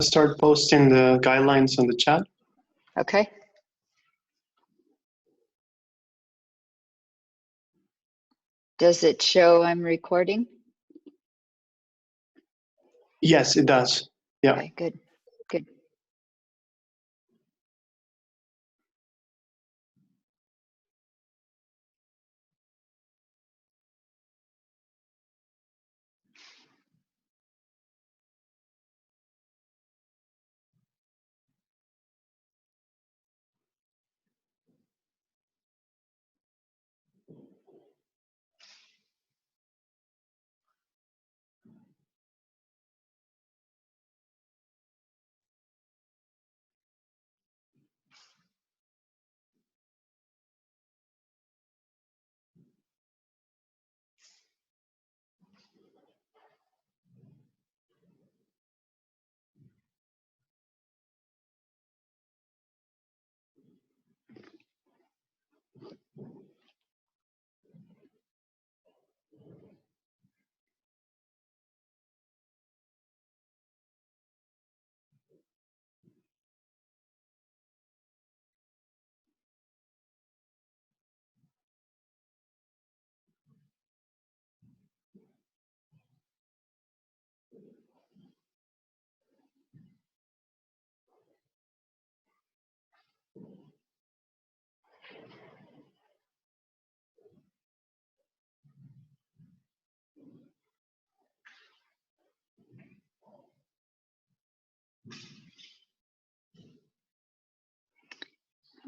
start posting the guidelines on the chat. Okay. Does it show I'm recording? Yes, it does. Yeah. Okay, good, good.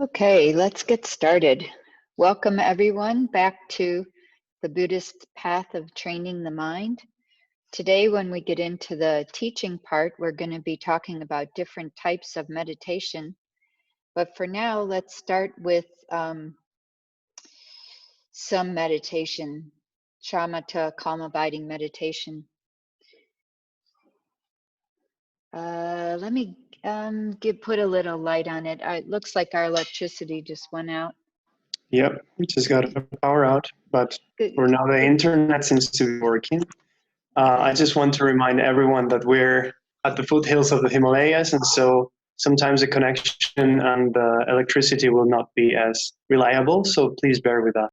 Okay, let's get started. Welcome everyone back to the Buddhist path of training the mind. Today, when we get into the teaching part, we're going to be talking about different types of meditation. But for now, let's start with some meditation, shamatha, calm abiding meditation. Let me put a little light on it. It looks like our electricity just went out. Yep, we just got a power out, but Good. for now the internet seems to be working. I just want to remind everyone that we're at the foothills of the Himalayas, and so sometimes the connection and the electricity will not be as reliable, so please bear with us.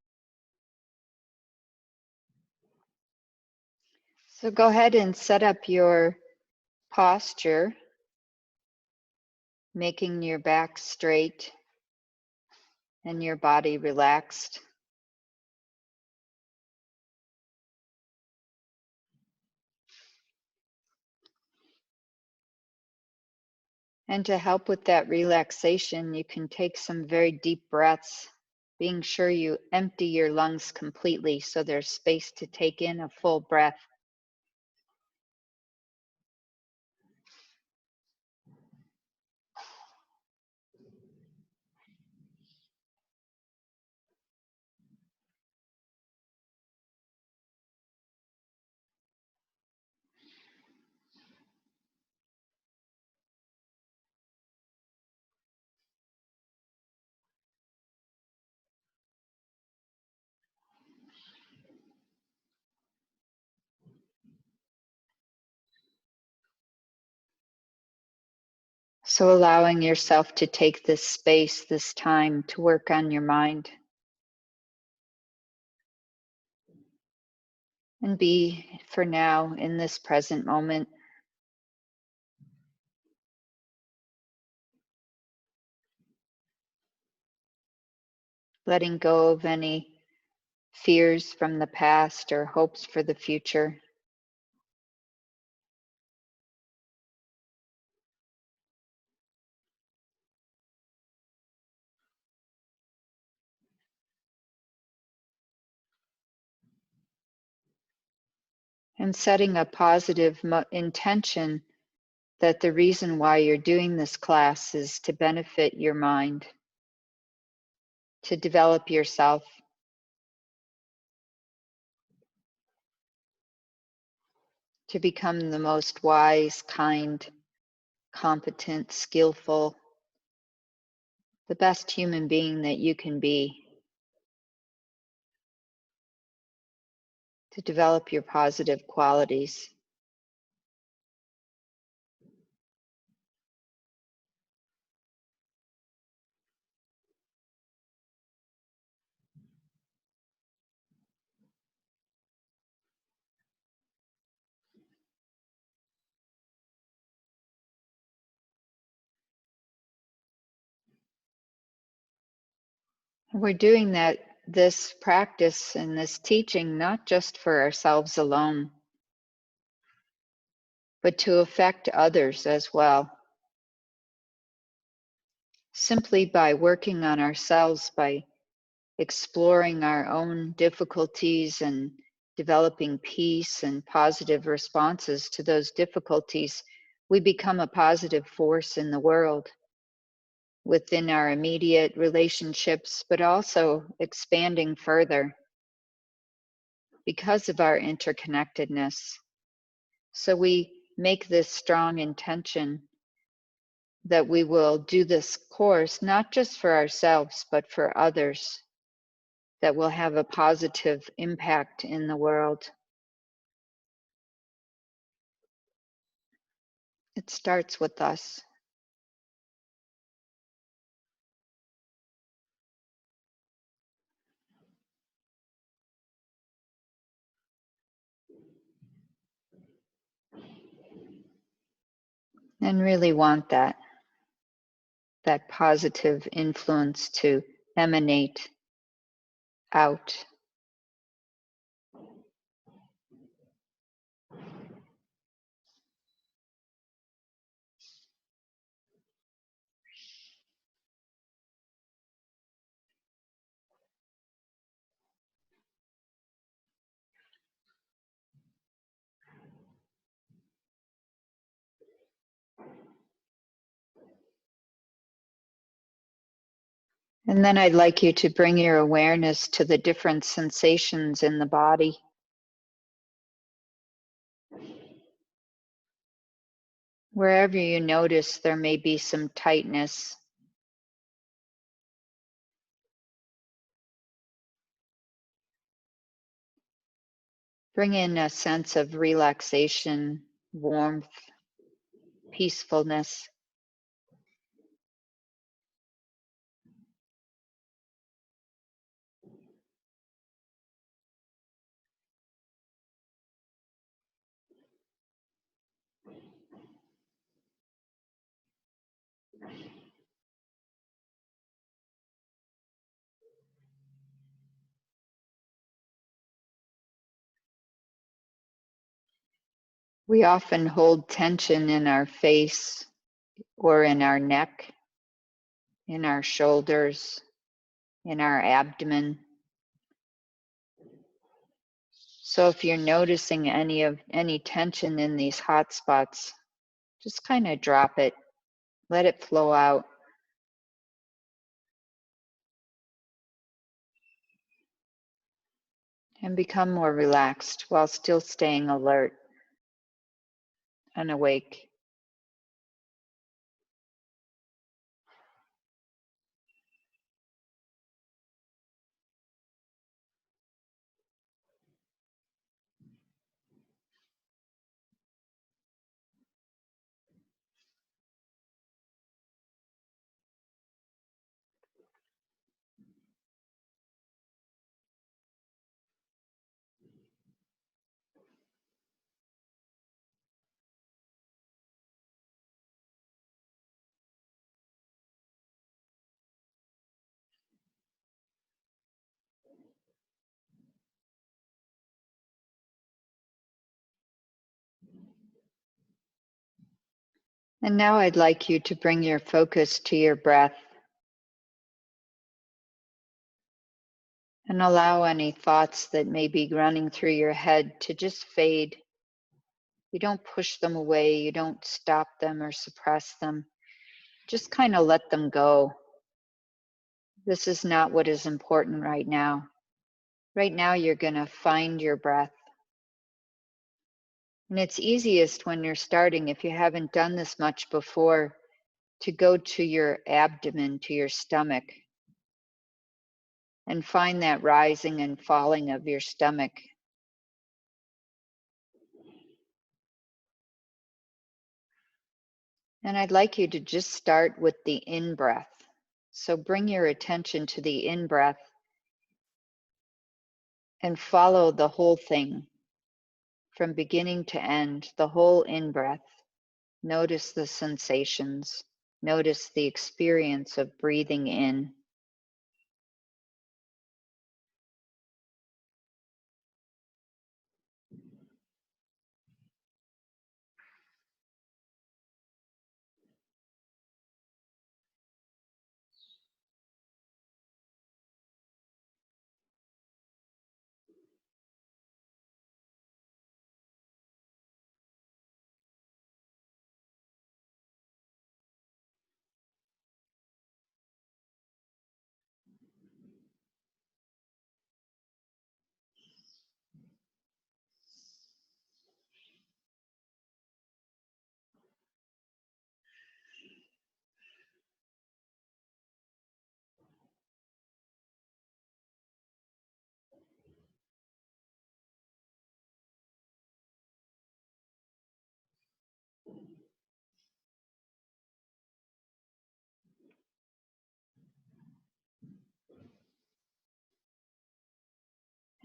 So go ahead and set up your posture, making your back straight and your body relaxed. And to help with that relaxation, you can take some very deep breaths, being sure you empty your lungs completely so there's space to take in a full breath. So allowing yourself to take this space, this time to work on your mind. And be, for now, in this present moment. Letting go of any fears from the past or hopes for the future. And setting a positive intention that the reason why you're doing this class is to benefit your mind, to develop yourself, to become the most wise, kind, competent, skillful, the best human being that you can be, to develop your positive qualities. We're doing this practice and this teaching not just for ourselves alone, but to affect others as well. Simply by working on ourselves, by exploring our own difficulties and developing peace and positive responses to those difficulties, we become a positive force in the world, within our immediate relationships, but also expanding further because of our interconnectedness. So we make this strong intention that we will do this course not just for ourselves, but for others, that will have a positive impact in the world. It starts with us. And really want that positive influence to emanate out. And then I'd like you to bring your awareness to the different sensations in the body. Wherever you notice there may be some tightness, bring in a sense of relaxation, warmth, peacefulness. We often hold tension in our face or in our neck, in our shoulders, in our abdomen. So if you're noticing any tension in these hot spots, just kind of drop it, let it flow out. And become more relaxed while still staying alert and awake. And now I'd like you to bring your focus to your breath and allow any thoughts that may be running through your head to just fade. You don't push them away, you don't stop them or suppress them. Just kind of let them go. This is not what is important right now. Right now, you're going to find your breath. And it's easiest when you're starting, if you haven't done this much before, to go to your abdomen, to your stomach, and find that rising and falling of your stomach. And I'd like you to just start with the in-breath. So bring your attention to the in-breath and follow the whole thing from beginning to end, the whole in-breath. Notice the sensations. Notice the experience of breathing in.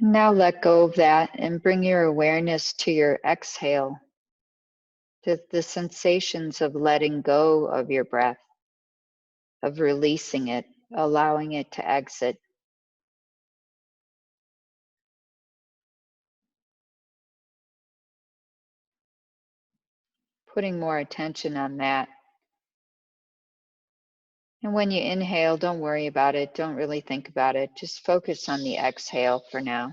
Now let go of that and bring your awareness to your exhale, to the sensations of letting go of your breath, of releasing it, allowing it to exit. Putting more attention on that. And when you inhale, don't worry about it. Don't really think about it. Just focus on the exhale for now.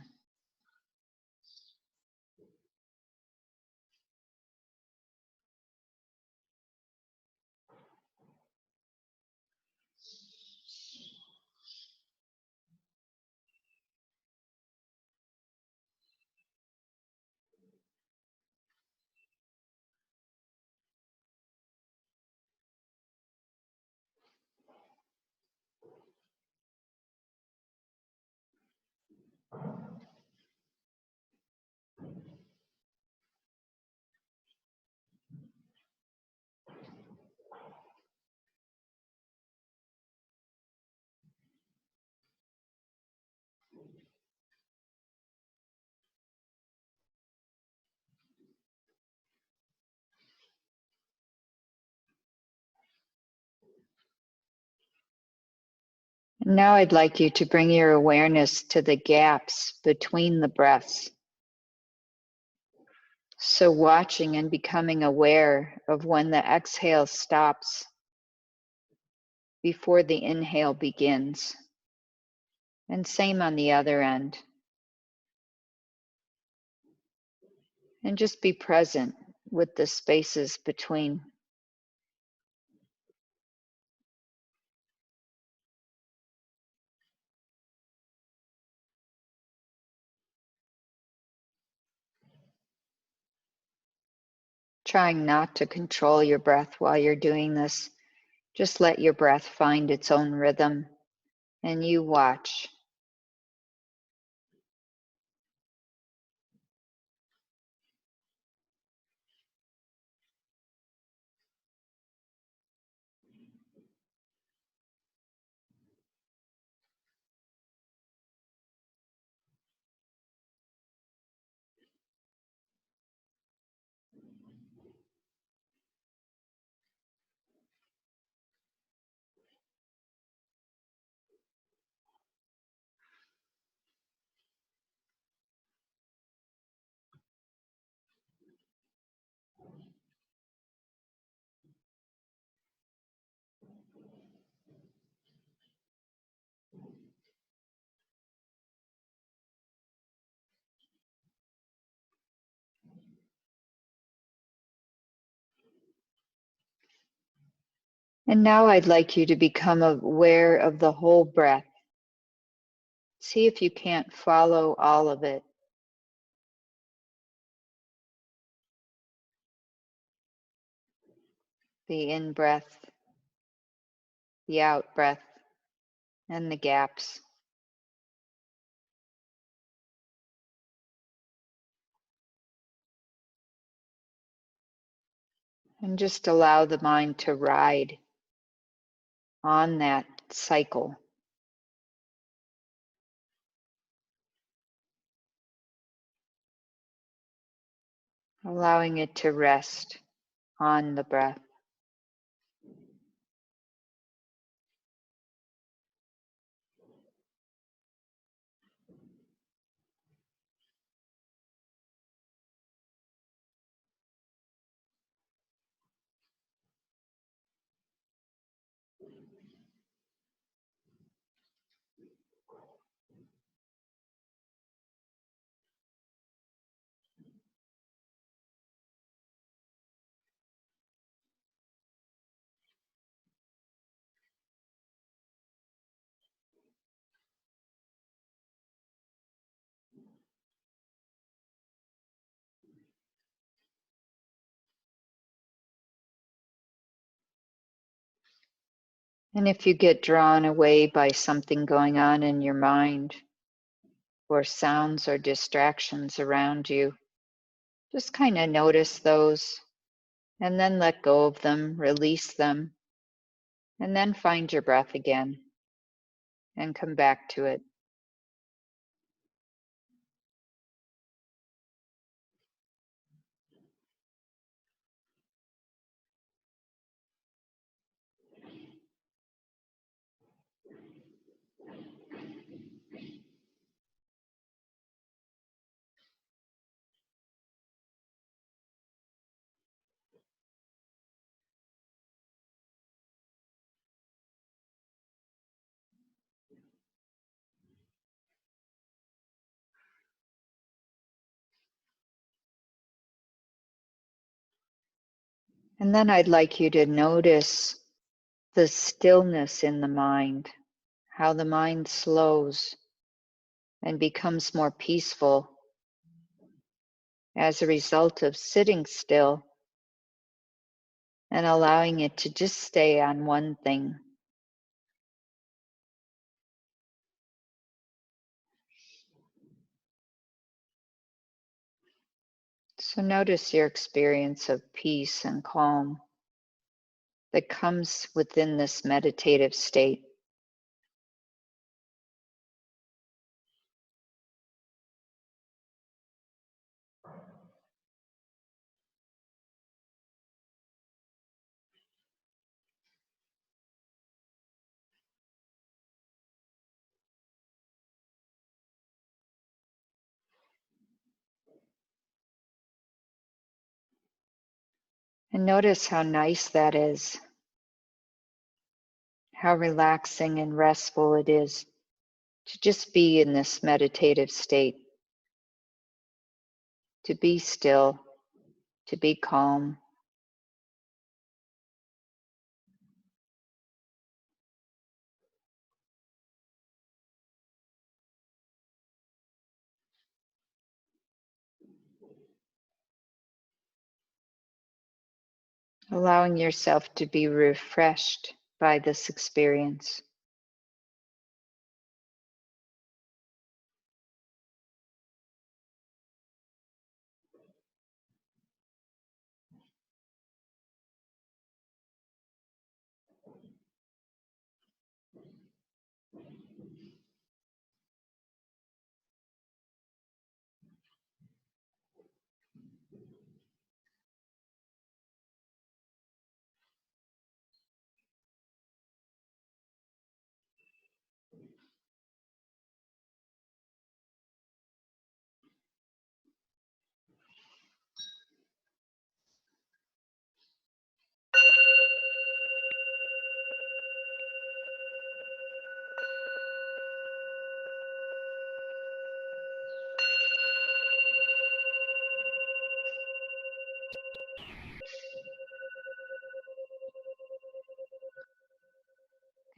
Now I'd like you to bring your awareness to the gaps between the breaths. So watching and becoming aware of when the exhale stops before the inhale begins. And same on the other end. And just be present with the spaces between. Trying not to control your breath while you're doing this. Just let your breath find its own rhythm and you watch. And now I'd like you to become aware of the whole breath. See if you can't follow all of it. The in-breath, the out-breath, and the gaps. And just allow the mind to ride on that cycle. Allowing it to rest on the breath. And if you get drawn away by something going on in your mind, or sounds or distractions around you, just kind of notice those and then let go of them, release them, and then find your breath again and come back to it. And then I'd like you to notice the stillness in the mind, how the mind slows and becomes more peaceful as a result of sitting still and allowing it to just stay on one thing. So notice your experience of peace and calm that comes within this meditative state. And notice how nice that is, how relaxing and restful it is to just be in this meditative state, to be still, to be calm. Allowing yourself to be refreshed by this experience.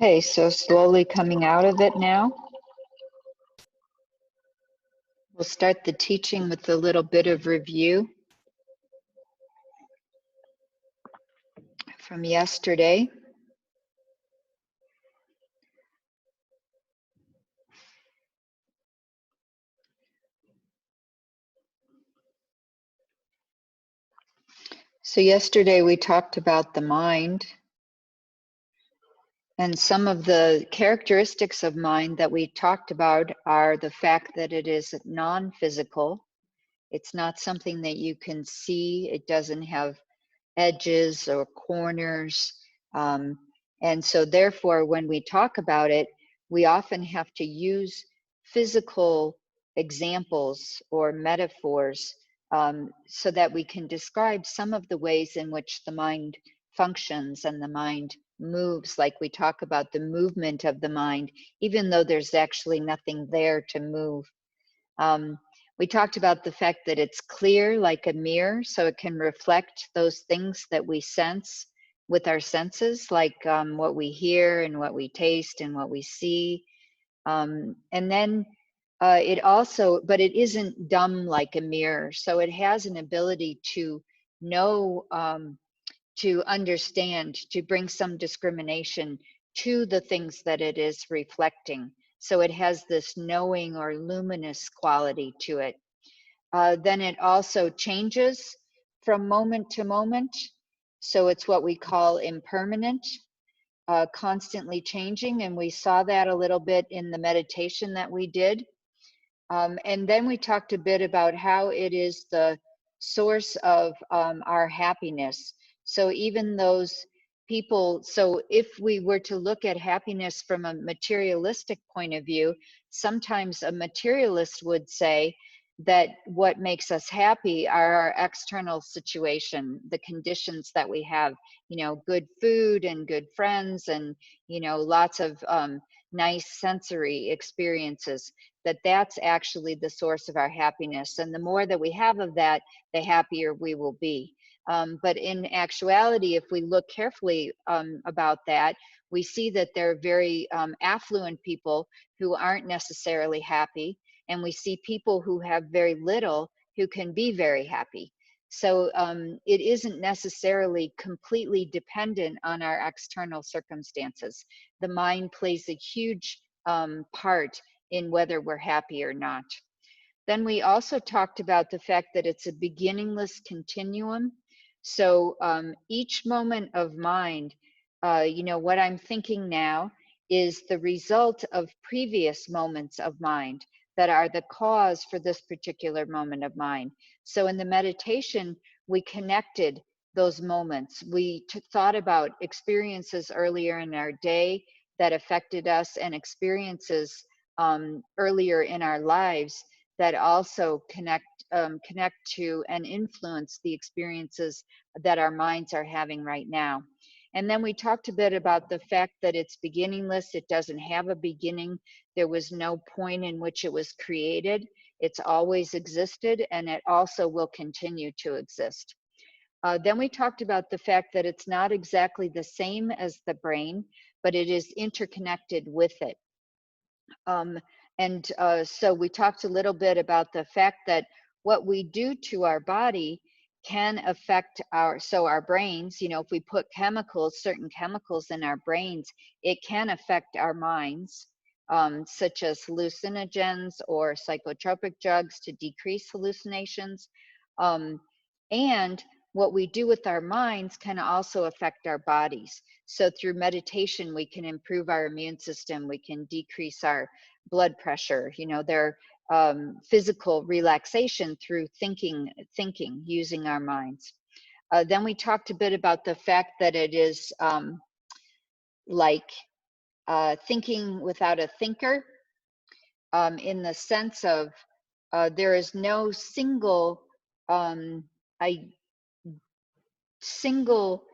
Okay, so slowly coming out of it now. We'll start the teaching with a little bit of review from yesterday. So yesterday we talked about the mind, and some of the characteristics of mind that we talked about are the fact that it is non-physical. It's not something that you can see. It doesn't have edges or corners. And so therefore, when we talk about it, we often have to use physical examples or metaphors so that we can describe some of the ways in which the mind functions and the mind moves, like we talk about the movement of the mind, even though there's actually nothing there to move. We talked about the fact that it's clear like a mirror, so it can reflect those things that we sense with our senses, like what we hear and what we taste and what we see. And then it also, but it isn't dumb like a mirror, so it has an ability to know, to understand, to bring some discrimination to the things that it is reflecting. So it has this knowing or luminous quality to it. Then it also changes from moment to moment. So it's what we call impermanent, constantly changing. And we saw that a little bit in the meditation that we did. And then we talked a bit about how it is the source of our happiness. So even those people, so if we were to look at happiness from a materialistic point of view, sometimes a materialist would say that what makes us happy are our external situation, the conditions that we have, you know, good food and good friends and, you know, lots of nice sensory experiences, that's actually the source of our happiness. And the more that we have of that, the happier we will be. But in actuality, if we look carefully about that, we see that there are very affluent people who aren't necessarily happy, and we see people who have very little who can be very happy. So it isn't necessarily completely dependent on our external circumstances. The mind plays a huge part in whether we're happy or not. Then we also talked about the fact that it's a beginningless continuum. So each moment of mind, you know, what I'm thinking now is the result of previous moments of mind that are the cause for this particular moment of mind. So in the meditation, we connected those moments. We thought about experiences earlier in our day that affected us, and experiences earlier in our lives that also connect to and influence the experiences that our minds are having right now. And then we talked a bit about the fact that it's beginningless. It doesn't have a beginning. There was no point in which it was created. It's always existed, and it also will continue to exist. Then we talked about the fact that it's not exactly the same as the brain, but it is interconnected with it. So we talked a little bit about the fact that what we do to our body can affect our brains. You know, if we put certain chemicals in our brains, it can affect our minds, such as hallucinogens or psychotropic drugs to decrease hallucinations. And what we do with our minds can also affect our bodies. So through meditation, we can improve our immune system, we can decrease our blood pressure. You know, there physical relaxation through thinking using our minds. Then we talked a bit about the fact that it is like thinking without a thinker, in the sense of there is no single single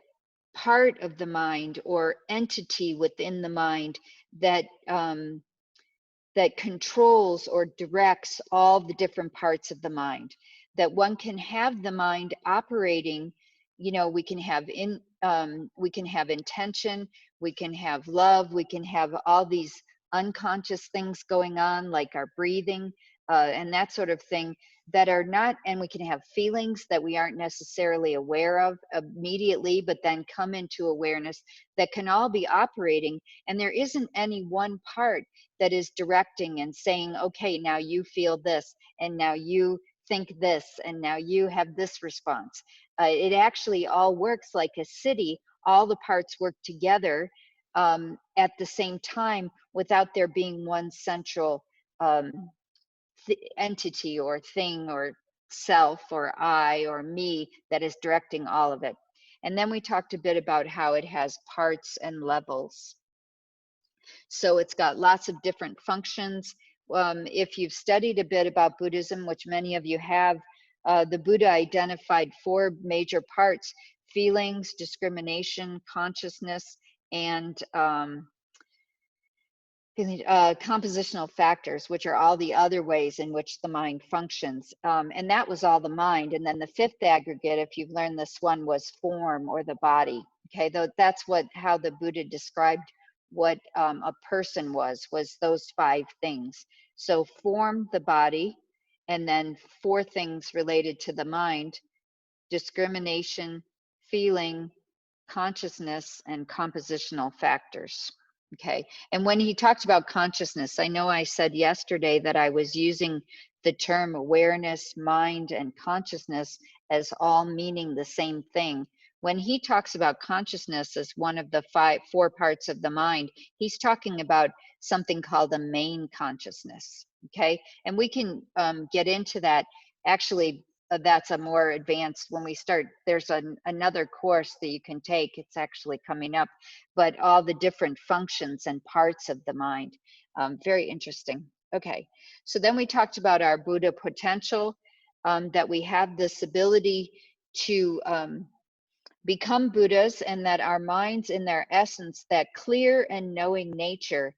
part of the mind or entity within the mind that that controls or directs all the different parts of the mind. That one can have the mind operating, you know, we can have intention, we can have love, we can have all these unconscious things going on, like our breathing and that sort of thing, that are not, and we can have feelings that we aren't necessarily aware of immediately, but then come into awareness, that can all be operating, and there isn't any one part that is directing and saying, okay, now you feel this, and now you think this, and now you have this response. It actually all works like a city. All the parts work together at the same time without there being one central entity or thing or self or I or me that is directing all of it. And then we talked a bit about how it has parts and levels. So it's got lots of different functions. If you've studied a bit about Buddhism, which many of you have, the Buddha identified 4 major parts: feelings, discrimination, consciousness, and compositional factors, which are all the other ways in which the mind functions. And that was all the mind. And then the 5th aggregate, if you've learned this one, was form, or the body. Okay, though that's how the Buddha described what a person was those 5 things. So form, the body, and then 4 things related to the mind: discrimination, feeling, consciousness, and compositional factors. Okay, and when he talked about consciousness, I know I said yesterday that I was using the term awareness, mind, and consciousness as all meaning the same thing. When he talks about consciousness as one of the 4 parts of the mind, he's talking about something called a main consciousness. Okay, and we can get into that. Actually, that's a more advanced, when we start, there's another course that you can take, it's actually coming up, but all the different functions and parts of the mind. Very interesting. Okay, so then we talked about our Buddha potential, that we have this ability to become Buddhas, and that our minds, in their essence, that clear and knowing nature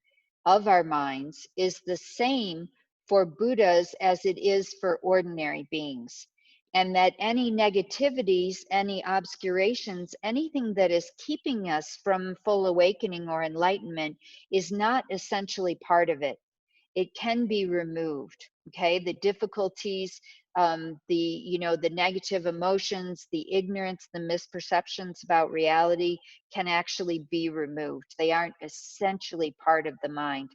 of our minds, is the same for Buddhas as it is for ordinary beings. and that any negativities, any obscurations, anything that is keeping us from full awakening or enlightenment is not essentially part of it. It can be removed. Okay, the difficulties, the negative emotions, the ignorance, the misperceptions about reality can actually be removed. They aren't essentially part of the mind.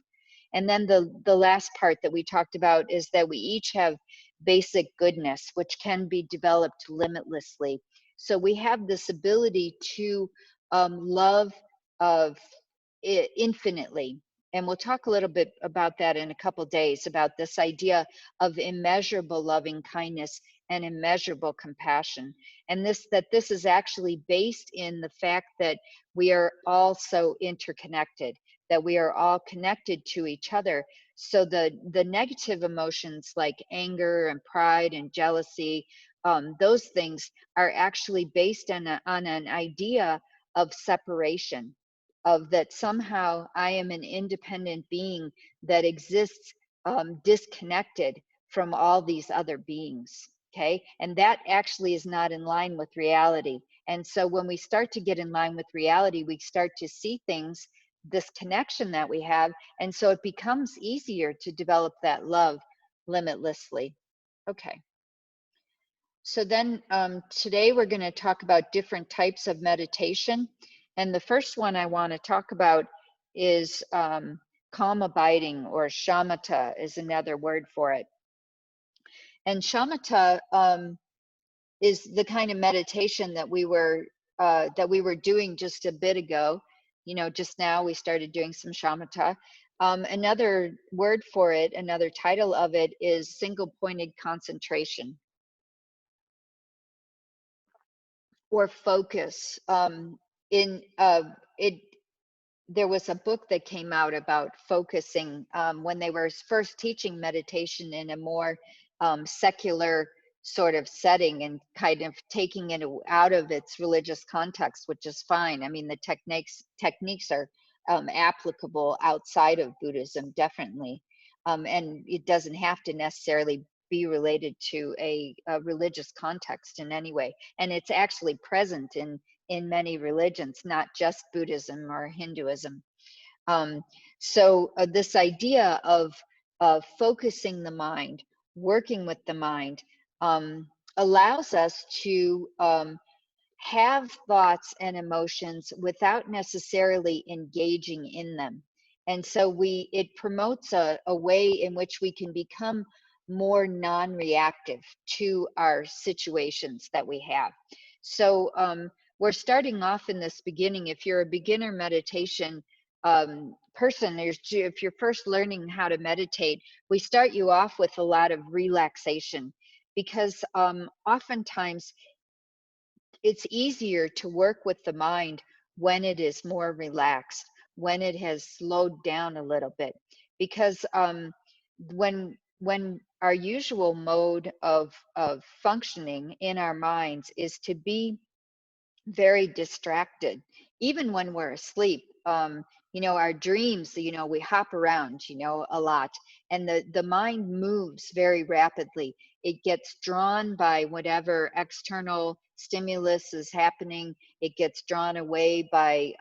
And then the last part that we talked about is that we each have basic goodness, which can be developed limitlessly. So we have this ability to love infinitely. And we'll talk a little bit about that in a couple of days, about this idea of immeasurable loving kindness and immeasurable compassion. And this is actually based in the fact that we are all so interconnected, that we are all connected to each other. So the negative emotions like anger and pride and jealousy, those things are actually based on an idea of separation, of that somehow I am an independent being that exists disconnected from all these other beings. Okay, and that actually is not in line with reality. And so when we start to get in line with reality, we start to see things, this connection that we have, and so it becomes easier to develop that love limitlessly. Okay. So then today we're going to talk about different types of meditation. And the first one I want to talk about is calm abiding, or shamatha is another word for it. And shamatha is the kind of meditation that we were doing just a bit ago. Just now we started doing some shamatha. Another word for it, another title of it, is single-pointed concentration, or focus. There was a book that came out about focusing when they were first teaching meditation in a more secular sort of setting, and kind of taking it out of its religious context, which is fine. I mean, the techniques are applicable outside of Buddhism, definitely. And it doesn't have to necessarily be related to a religious context in any way. And it's actually present in many religions, not just Buddhism or Hinduism. So this idea of focusing the mind, working with the mind, allows us to have thoughts and emotions without necessarily engaging in them. And so it promotes a way in which we can become more non-reactive to our situations that we have. So we're starting off in this beginning. If you're a beginner meditation person, if you're first learning how to meditate, we start you off with a lot of relaxation, because oftentimes it's easier to work with the mind when it is more relaxed, when it has slowed down a little bit. Because when our usual mode of functioning in our minds is to be very distracted, even when we're asleep. Our dreams, we hop around, a lot, and the mind moves very rapidly. It gets drawn by whatever external stimulus is happening. It gets drawn away by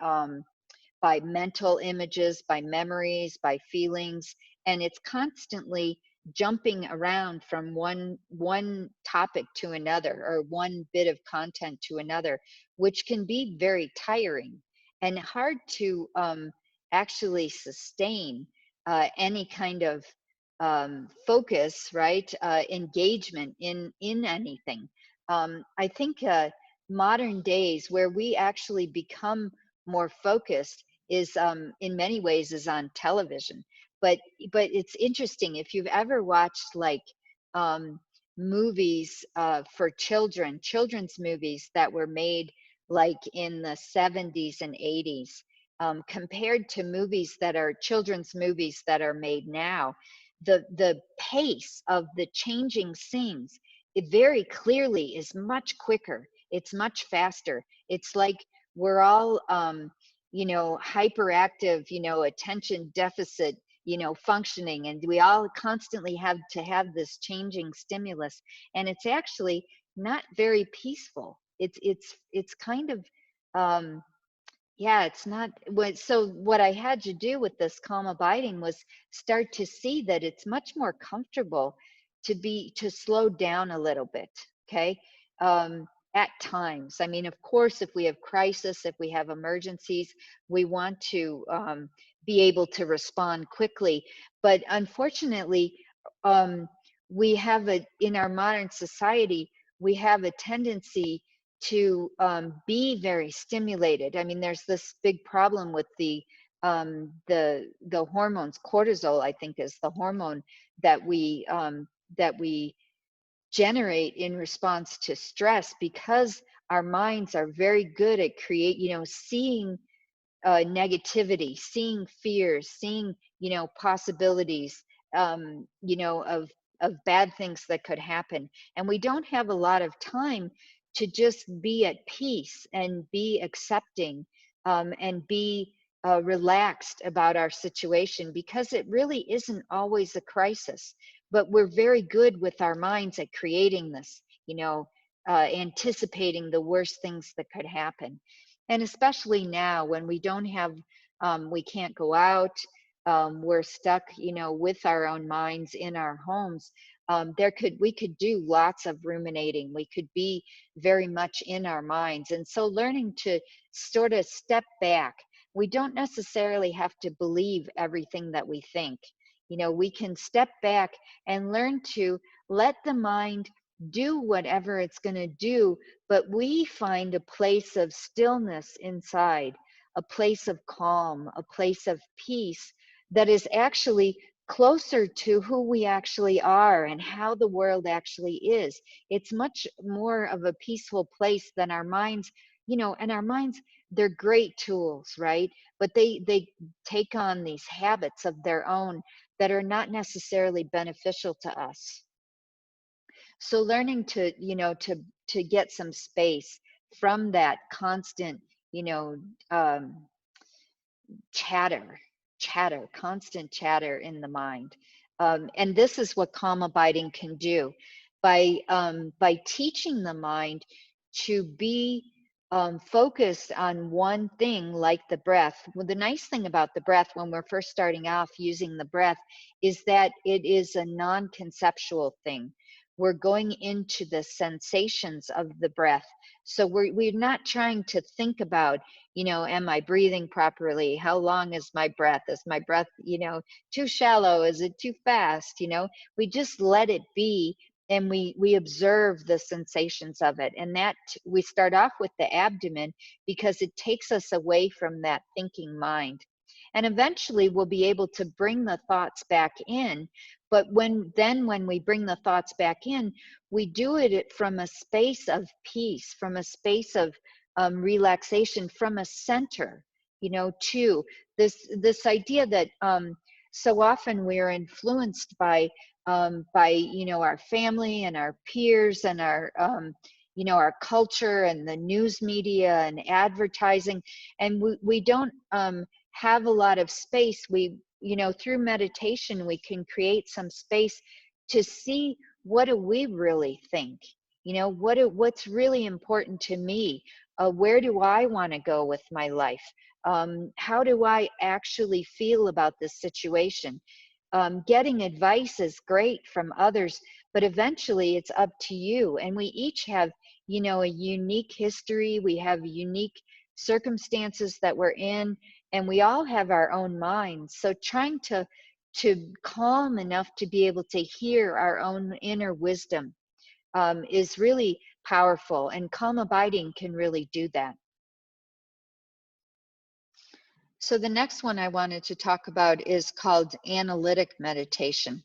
mental images, by memories, by feelings, and it's constantly jumping around from one topic to another, or one bit of content to another, which can be very tiring and hard to actually sustain any kind of focus, right? Engagement in anything. I think modern days, where we actually become more focused, is in many ways is on television. But it's interesting, if you've ever watched like movies for children's movies that were made like in the 70s and 80s, compared to children's movies that are made now, the pace of the changing scenes, it very clearly is much quicker. It's much faster. It's like we're all hyperactive, attention deficit, functioning, and we all constantly have to have this changing stimulus. And it's actually not very peaceful. It's kind of, yeah, it's not what. So what I had to do with this calm abiding was start to see that it's much more comfortable to slow down a little bit. Okay. At times, I mean, of course, if we have crisis, if we have emergencies, we want to be able to respond quickly. But unfortunately, um, we have in our modern society, we have a tendency to be very stimulated. I mean, there's this big problem with the hormones. Cortisol, I think, is the hormone that we generate in response to stress, because our minds are very good at seeing negativity, seeing fears, seeing possibilities, of bad things that could happen. And we don't have a lot of time to just be at peace and be accepting, and be relaxed about our situation, because it really isn't always a crisis. But we're very good with our minds at creating this, anticipating the worst things that could happen. And especially now, when we don't have, we can't go out, we're stuck, with our own minds in our homes. We could do lots of ruminating. We could be very much in our minds. And so learning to sort of step back, we don't necessarily have to believe everything that we think. We can step back and learn to let the mind do whatever it's going to do, but we find a place of stillness inside, a place of calm, a place of peace that is actually closer to who we actually are and how the world actually is. It's much more of a peaceful place than our minds, and our minds, they're great tools, right? But they take on these habits of their own that are not necessarily beneficial to us. So learning to get some space from that constant, um, chatter, constant chatter in the mind. And this is what calm abiding can do by teaching the mind to be focused on one thing, like the breath. Well, the nice thing about the breath, when we're first starting off using the breath, is that it is a non-conceptual thing. We're going into the sensations of the breath. So we're not trying to think about, am I breathing properly? How long is my breath? Is my breath, too shallow? Is it too fast? We just let it be, and we observe the sensations of it. And that we start off with the abdomen, because it takes us away from that thinking mind. And eventually we'll be able to bring the thoughts back in. But when we bring the thoughts back in, we do it from a space of peace, from a space of relaxation, from a center, to this idea that so often we're influenced by our family and our peers and our our culture and the news media and advertising, and we don't have a lot of space. We through meditation we can create some space to see, what do we really think? What's really important to me? Where do I want to go with my life? How do I actually feel about this situation? Getting advice is great from others, but eventually it's up to you. And we each have, a unique history. We have unique circumstances that we're in, and we all have our own minds. So trying to calm enough to be able to hear our own inner wisdom is really powerful, and calm abiding can really do that. So the next one I wanted to talk about is called analytic meditation.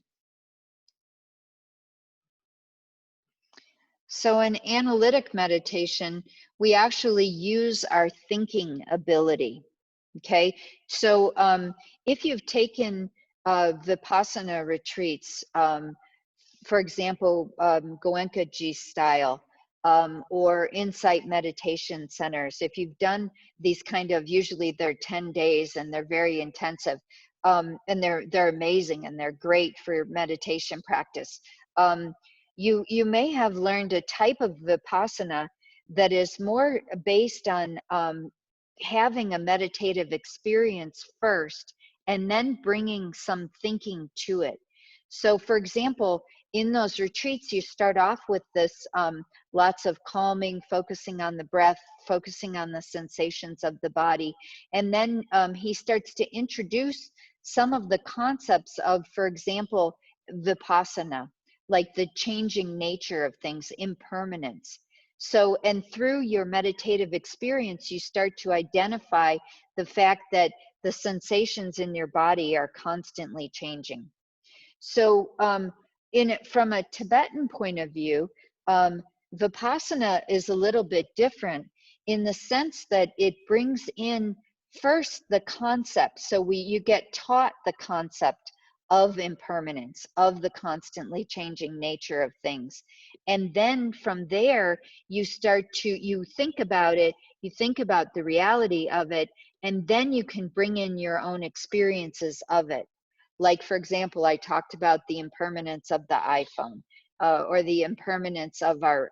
So in analytic meditation, we actually use our thinking ability. Okay, so if you've taken Vipassana retreats, for example, Goenkaji style, or insight meditation centers, if you've done these kind of, usually they're 10 days and they're very intensive, and they're amazing and they're great for meditation practice. you may have learned a type of vipassana that is more based on having a meditative experience first and then bringing some thinking to it. So for example, in those retreats, you start off with this lots of calming, focusing on the breath, focusing on the sensations of the body. And then he starts to introduce some of the concepts of, for example, vipassana, like the changing nature of things, impermanence. So, and through your meditative experience, you start to identify the fact that the sensations in your body are constantly changing. So from a Tibetan point of view, Vipassana is a little bit different in the sense that it brings in first the concept. So you get taught the concept of impermanence, of the constantly changing nature of things. And then from there, you think about it, you think about the reality of it, and then you can bring in your own experiences of it. Like, for example, I talked about the impermanence of the iPhone, or the impermanence of our,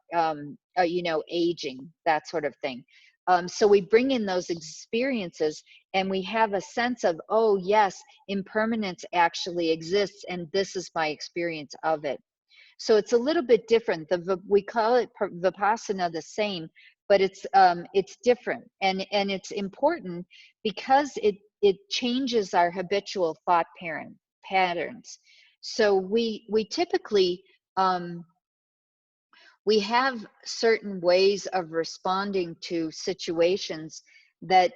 aging, that sort of thing. So we bring in those experiences and we have a sense of, oh yes, impermanence actually exists and this is my experience of it. So it's a little bit different. We call it Vipassana the same, but it's different, and it's important because it changes our habitual thought patterns. So we typically we have certain ways of responding to situations that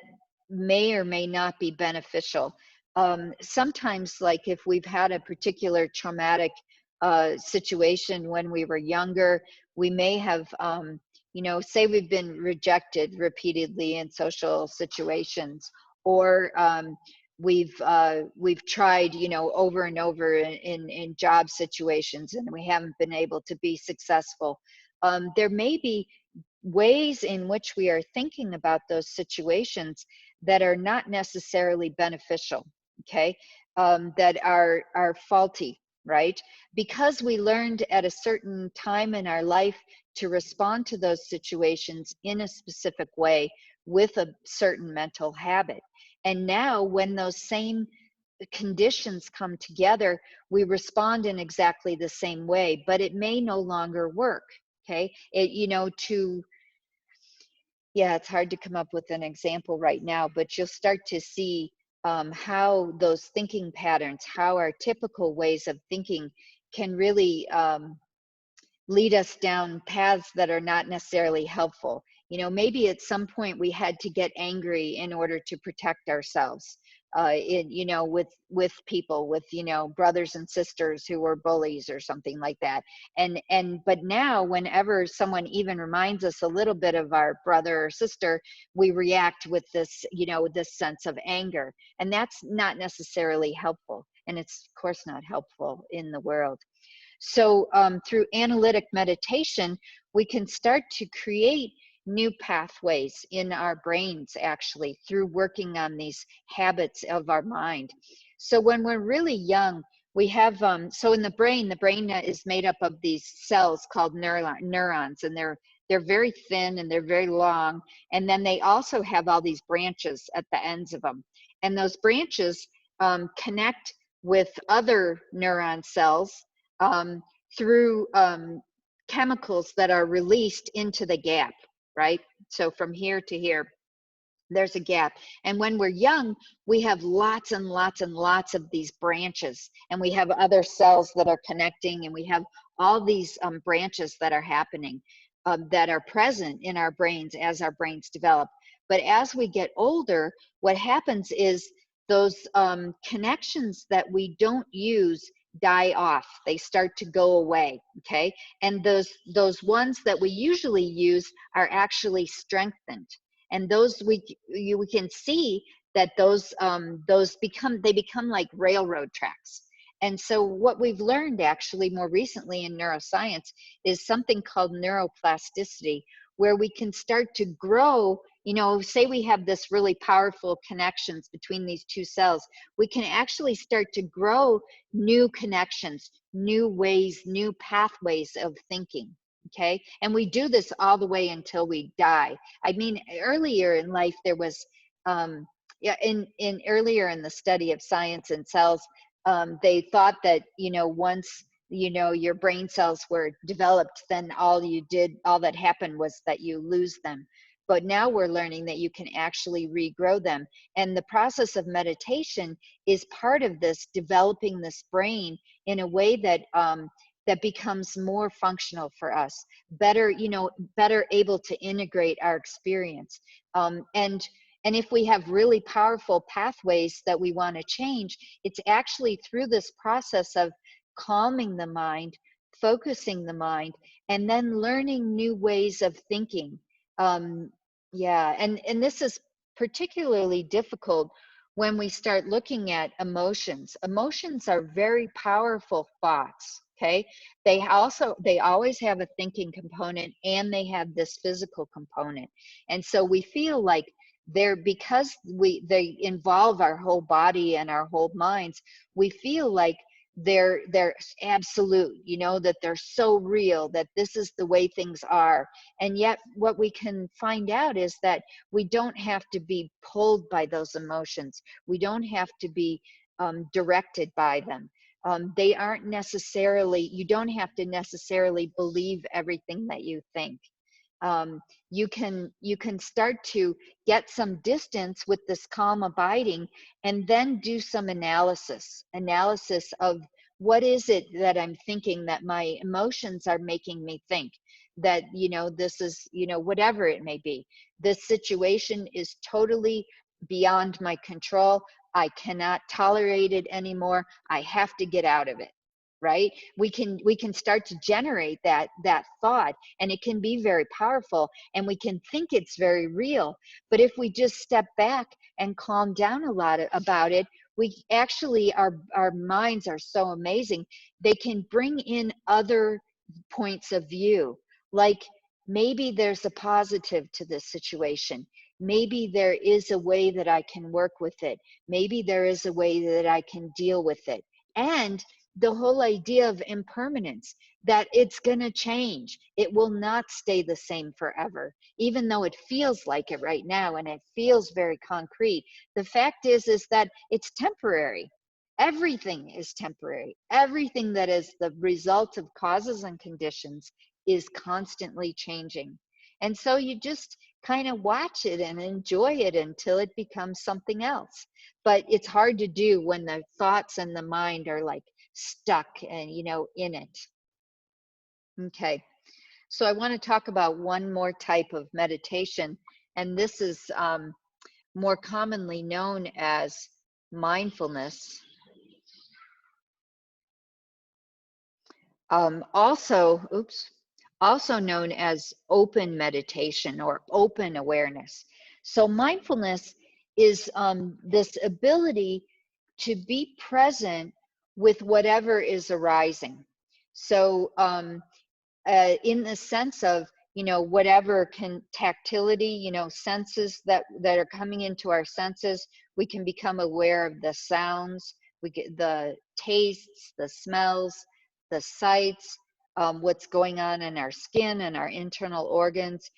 may or may not be beneficial. Sometimes, like if we've had a particular traumatic situation when we were younger, we may have, say we've been rejected repeatedly in social situations, or we've tried, over and over in job situations, and we haven't been able to be successful. There may be ways in which we are thinking about those situations that are not necessarily beneficial, okay, that are faulty, right? Because we learned at a certain time in our life to respond to those situations in a specific way with a certain mental habit. And now when those same conditions come together, we respond in exactly the same way, but it may no longer work, okay? It's hard to come up with an example right now, but you'll start to see how those thinking patterns, how our typical ways of thinking can really lead us down paths that are not necessarily helpful. Maybe at some point we had to get angry in order to protect ourselves, with people, with, brothers and sisters who were bullies or something like that. But now whenever someone even reminds us a little bit of our brother or sister, we react with this, this sense of anger. And that's not necessarily helpful. And it's of course not helpful in the world. So through analytic meditation, we can start to create new pathways in our brains, actually, through working on these habits of our mind. So when we're really young, we have, so in the brain is made up of these cells called neurons, and they're very thin and they're very long. And then they also have all these branches at the ends of them. And those branches connect with other neuron cells through chemicals that are released into the gap, right? So from here to here, there's a gap. And when we're young, we have lots and lots and lots of these branches, and we have other cells that are connecting, and we have all these branches that are happening, that are present in our brains as our brains develop. But as we get older, what happens is those connections that we don't use die off. They start to go away, okay? And those ones that we usually use are actually strengthened. And those we can see that those become like railroad tracks. And so what we've learned actually more recently in neuroscience is something called neuroplasticity, where we can start to grow you know, say we have this really powerful connections between these two cells, we can actually start to grow new connections, new ways, new pathways of thinking. Okay, and we do this all the way until we die. I mean, earlier in life there was yeah, in earlier in the study of science and cells, they thought that, you know, once, you know, your brain cells were developed, then all that happened was that you lose them. But now we're learning that you can actually regrow them. And the process of meditation is part of this, developing this brain in a way that that becomes more functional for us, better, you know, better able to integrate our experience. And if we have really powerful pathways that we want to change, it's actually through this process of calming the mind, focusing the mind, and then learning new ways of thinking. Yeah, and this is particularly difficult when we start looking at emotions. Emotions are very powerful thoughts. Okay, they always have a thinking component, and they have this physical component, and so we feel like because they involve our whole body and our whole minds, we feel like they're absolute, you know, that they're so real, that this is the way things are. And yet what we can find out is that we don't have to be pulled by those emotions. We don't have to be directed by them. They aren't necessarily, you don't have to necessarily believe everything that you think. You can start to get some distance with this calm abiding, and then do some analysis of what is it that I'm thinking, that my emotions are making me think, that, you know, this is, you know, whatever it may be, this situation is totally beyond my control. I cannot tolerate it anymore. I have to get out of it. Right? We can start to generate that thought, and it can be very powerful, and we can think it's very real. But if we just step back and calm down a lot about it, we actually, our minds are so amazing. They can bring in other points of view, like maybe there's a positive to this situation. Maybe there is a way that I can work with it. Maybe there is a way that I can deal with it. And the whole idea of impermanence, that it's going to change. It will not stay the same forever, even though it feels like it right now and it feels very concrete. The fact is that it's temporary. Everything is temporary. Everything that is the result of causes and conditions is constantly changing. And so you just kind of watch it and enjoy it until it becomes something else. But it's hard to do when the thoughts and the mind are like stuck and, you know, in it. Okay, so I want to talk about one more type of meditation, and this is more commonly known as mindfulness. Also known as open meditation or open awareness. So mindfulness is this ability to be present with whatever is arising. So in the sense of, you know, whatever tactility, you know, senses that are coming into our senses, we can become aware of the sounds, we get the tastes, the smells, the sights, what's going on in our skin and our internal organs.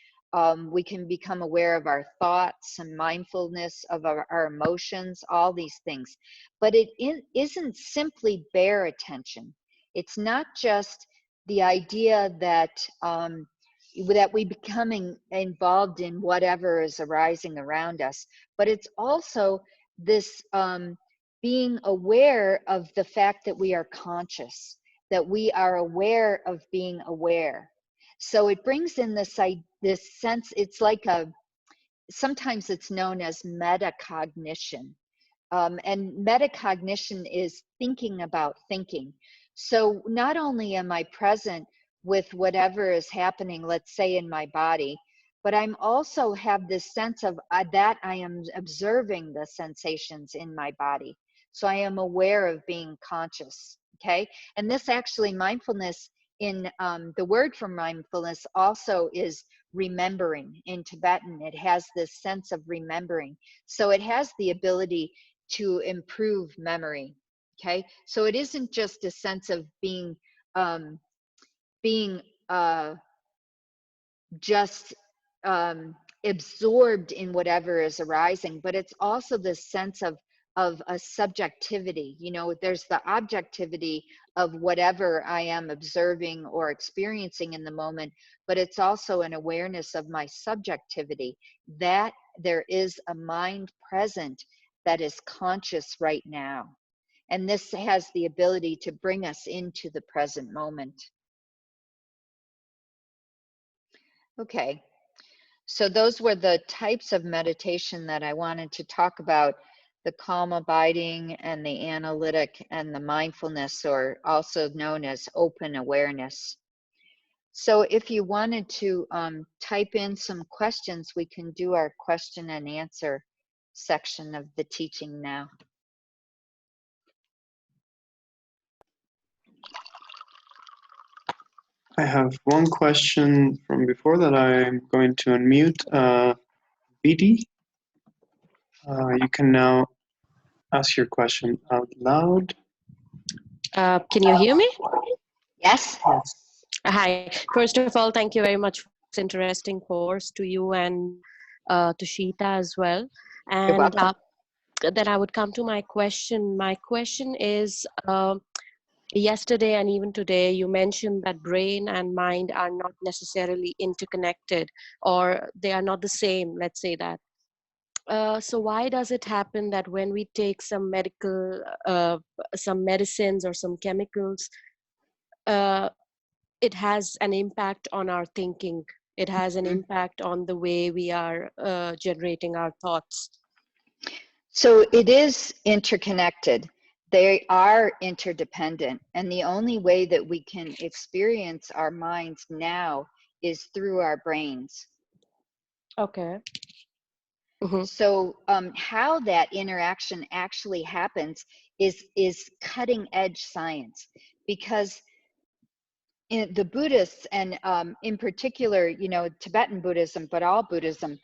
We can become aware of our thoughts and mindfulness of our emotions, all these things. But it isn't simply bare attention. It's not just the idea that that we becoming involved in whatever is arising around us, but it's also this being aware of the fact that we are conscious, that we are aware of being aware. So it brings in this sense. It's like sometimes it's known as metacognition. And metacognition is thinking about thinking. So not only am I present with whatever is happening, let's say in my body, but I'm also have this sense of that I am observing the sensations in my body. So I am aware of being conscious, okay? And this actually, mindfulness, in the word for mindfulness also is remembering. In Tibetan, it has this sense of remembering. So it has the ability to improve memory. Okay, so it isn't just a sense of being just absorbed in whatever is arising, but it's also this sense of a subjectivity. You know, there's the objectivity of whatever I am observing or experiencing in the moment, but it's also an awareness of my subjectivity, that there is a mind present that is conscious right now. And this has the ability to bring us into the present moment. Okay. So those were the types of meditation that I wanted to talk about: the calm abiding and the analytic and the mindfulness, or also known as open awareness. So if you wanted to type in some questions, we can do our question and answer section of the teaching now. I have one question from before that I'm going to unmute. Vidi, you can now ask your question out loud. Can you hear me? Yes. Yes. Hi. First of all, thank you very much for this interesting course, to you and to Sheeta as well. You're And welcome. then I would come to my question. My question is, yesterday and even today, you mentioned that brain and mind are not necessarily interconnected, or they are not the same, let's say that. So why does it happen that when we take some some medicines or some chemicals, it has an impact on our thinking? It has an impact on the way we are generating our thoughts. So it is interconnected. They are interdependent. And the only way that we can experience our minds now is through our brains. Okay. So how that interaction actually happens is cutting edge science, because the Buddhists, and in particular, you know, Tibetan Buddhism, but all Buddhism,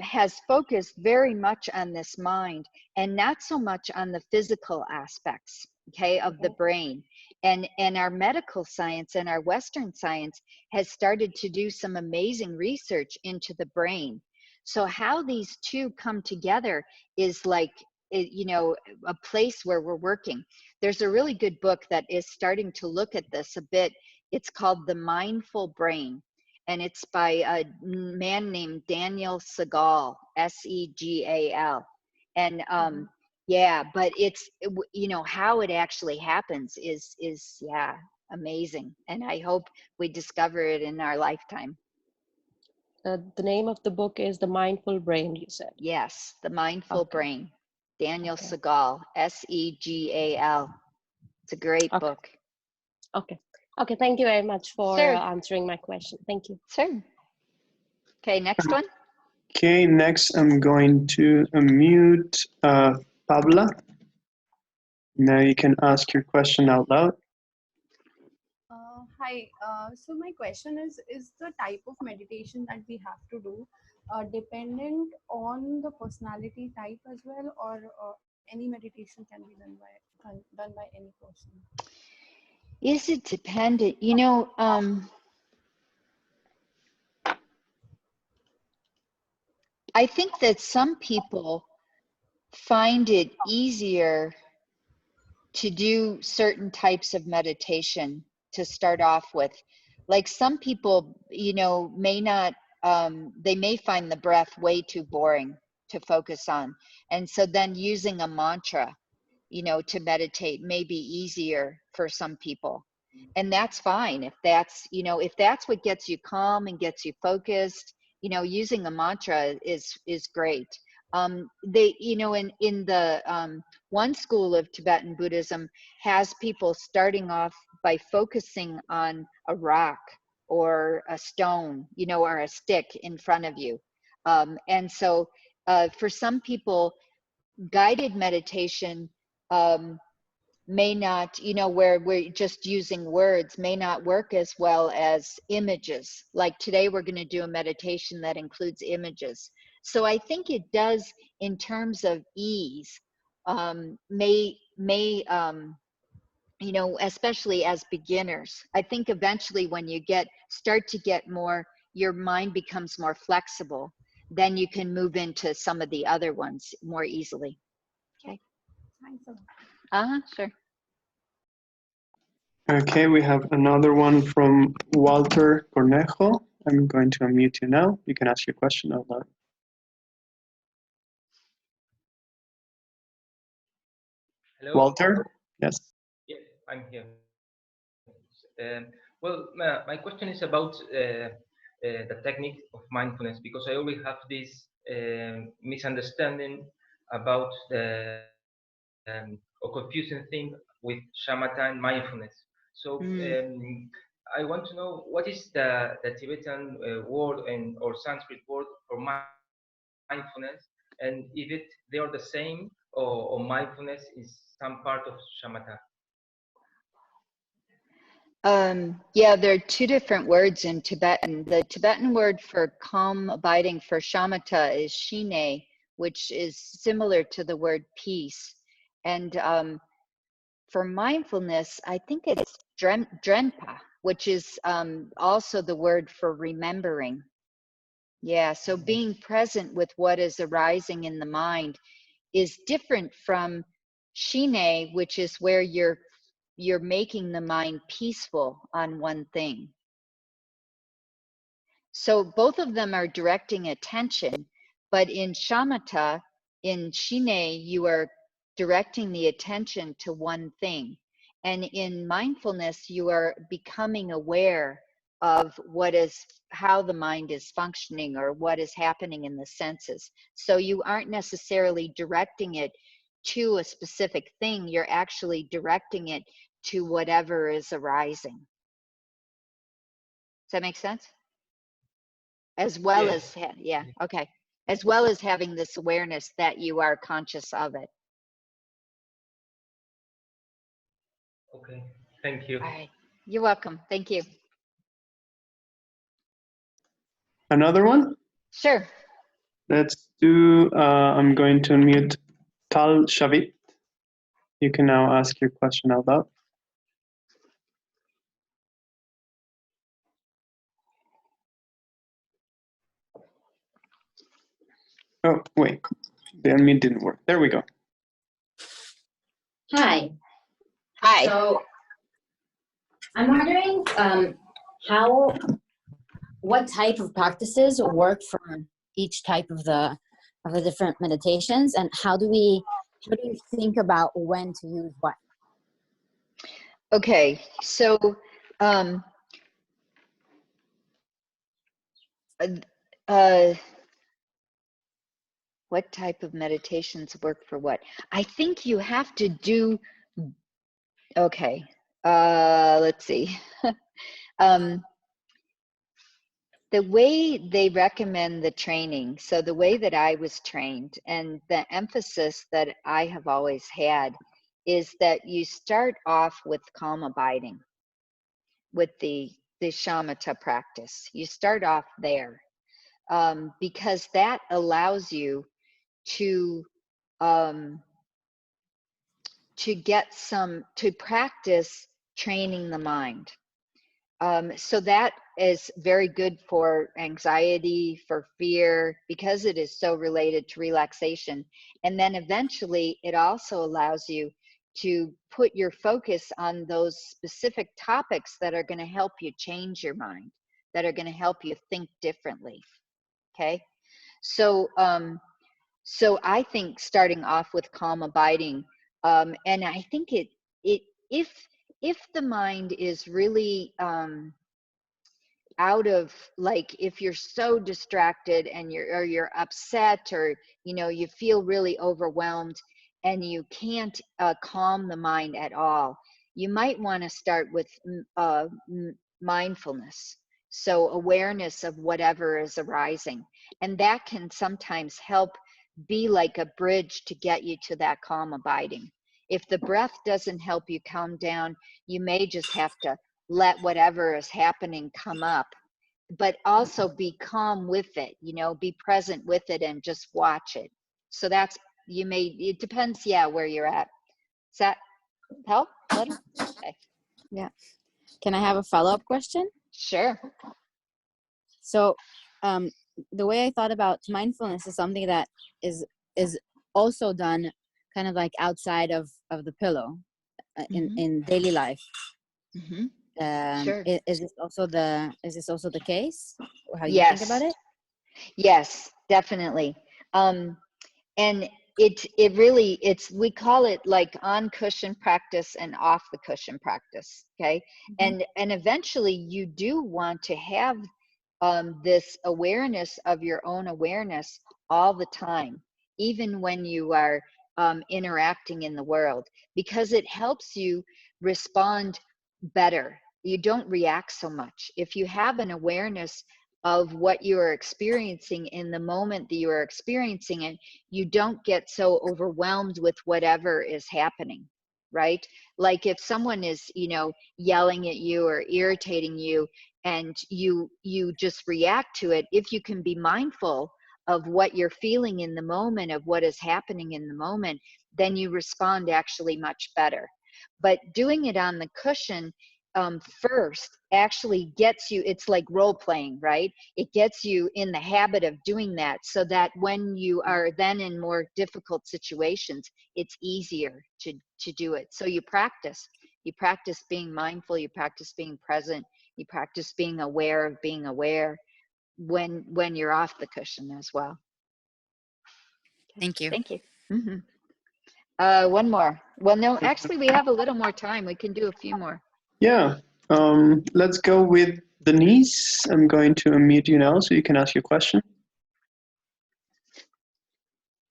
has focused very much on this mind and not so much on the physical aspects, okay, of the brain. And our medical science and our Western science has started to do some amazing research into the brain. So how these two come together is like, you know, a place where we're working. There's a really good book that is starting to look at this a bit. It's called The Mindful Brain, and it's by a man named Daniel Segal, S-E-G-A-L. And yeah, but it's, you know, how it actually happens is yeah, amazing. And I hope we discover it in our lifetime. The name of the book is The Mindful Brain, you said? Yes, The Mindful Brain. Daniel Okay. Segal, S-E-G-A-L. It's a great book. Okay. Okay, thank you very much for answering my question. Thank you. Sure. Okay, next one. Okay, next I'm going to unmute Pabla. Now you can ask your question out loud. Hi, so my question is the type of meditation that we have to do dependent on the personality type as well, or any meditation can be done by any person? Is it dependent? You know, I think that some people find it easier to do certain types of meditation to start off with. Like some people, you know, may not, they may find the breath way too boring to focus on. And so then using a mantra, you know, to meditate may be easier for some people. And that's fine. If that's, you know, if that's what gets you calm and gets you focused, you know, using a mantra is great. They, you know, in the one school of Tibetan Buddhism has people starting off by focusing on a rock or a stone, you know, or a stick in front of you. And so for some people, guided meditation may not, you know, where we're just using words may not work as well as images. Like today, we're going to do a meditation that includes images. So I think it does, in terms of ease, you know, especially as beginners. I think eventually when you start to get more, your mind becomes more flexible, then you can move into some of the other ones more easily. Okay. Thanks a lot. Sure. Okay, we have another one from Walter Cornejo. I'm going to unmute you now. You can ask your question out loud. Hello. Walter? Yes. Yes, I'm here. Well, my question is about the technique of mindfulness, because I always have this misunderstanding about the or confusing thing with shamatha and mindfulness. So I want to know what is the Tibetan word or Sanskrit word for mindfulness, and if they are the same, or mindfulness is some part of shamatha. Yeah, there are two different words in Tibetan. The Tibetan word for calm abiding for shamatha is shine, which is similar to the word peace. And for mindfulness, I think it's drenpa, which is also the word for remembering. Yeah, so being present with what is arising in the mind is different from shine, which is where you're making the mind peaceful on one thing. So both of them are directing attention, but in shamatha, in shine, you are directing the attention to one thing. And in mindfulness, you are becoming aware of how the mind is functioning or what is happening in the senses. So you aren't necessarily directing it to a specific thing, you're actually directing it to whatever is arising. Does that make sense? As well as, yeah, okay. As well as having this awareness that you are conscious of it. Okay, thank you. All right, you're welcome. Thank you. Another one? Sure. Let's do, I'm going to unmute Tal Shavit. You can now ask your question out loud. Oh, wait, the unmute didn't work. There we go. Hi. Hi. So I'm wondering what type of practices work for each type of the different meditations, and how do you think about when to use what? Okay, so what type of meditations work for what? I think you have to do, okay, let's see. The way they recommend the training, so the way that I was trained and the emphasis that I have always had is that you start off with calm abiding, with the shamatha practice. You start off there because that allows you to practice training the mind. So that is very good for anxiety, for fear, because it is so related to relaxation. And then eventually it also allows you to put your focus on those specific topics that are going to help you change your mind, that are going to help you think differently. Okay. So, so I think starting off with calm abiding, and I think if the mind is really out of, like, if you're so distracted and you're upset, or you feel really overwhelmed and you can't calm the mind at all, you might want to start with mindfulness, so awareness of whatever is arising, and that can sometimes help be like a bridge to get you to that calm abiding. If the breath doesn't help you calm down, you may just have to let whatever is happening come up, but also be calm with it, you know, be present with it and just watch it. So that's, it depends, yeah, where you're at. Does that help a little? Okay. Yeah. Can I have a follow-up question? Sure. So the way I thought about mindfulness is something that is also done kind of like outside of the pillow in daily life. Sure. Is this also the case, or how you Yes. think about it? Yes, definitely. And it really, we call it like on cushion practice and off the cushion practice. Okay. And eventually you do want to have this awareness of your own awareness all the time, even when you are interacting in the world, because it helps you respond better. You don't react so much. If you have an awareness of what you are experiencing in the moment that you are experiencing it, you don't get so overwhelmed with whatever is happening, right? Like if someone is, you know, yelling at you or irritating you, and you just react to it, if you can be mindful of what you're feeling in the moment, of what is happening in the moment, then you respond actually much better. But doing it on the cushion first actually gets you, it's like role playing, right? It gets you in the habit of doing that, so that when you are then in more difficult situations, it's easier to do it. So you practice being mindful, you practice being present, you practice being aware of being aware when you're off the cushion as well. Thank you. Thank you. One more. Well, no, actually we have a little more time. We can do a few more. Yeah. Let's go with Denise. I'm going to unmute you now so you can ask your question.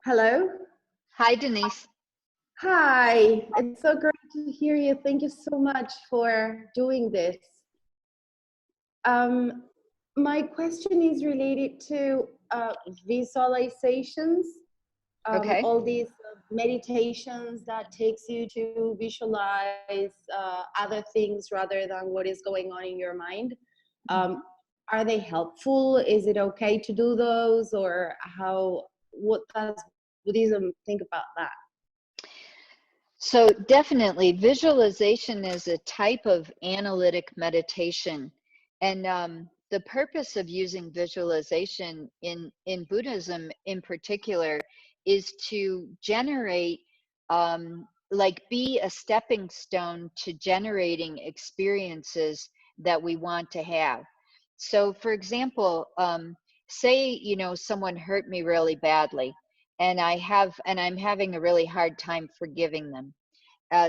Hello. Hi, Denise. Hi. It's so great to hear you. Thank you so much for doing this. My question is related to visualizations. Okay. All these meditations that takes you to visualize other things rather than what is going on in your mind. Are they helpful? Is it okay to do those, or what does Buddhism think about that? So definitely visualization is a type of analytic meditation. And the purpose of using visualization in Buddhism in particular is to generate, like be a stepping stone to generating experiences that we want to have. So for example, say, you know, someone hurt me really badly, and I'm having a really hard time forgiving them.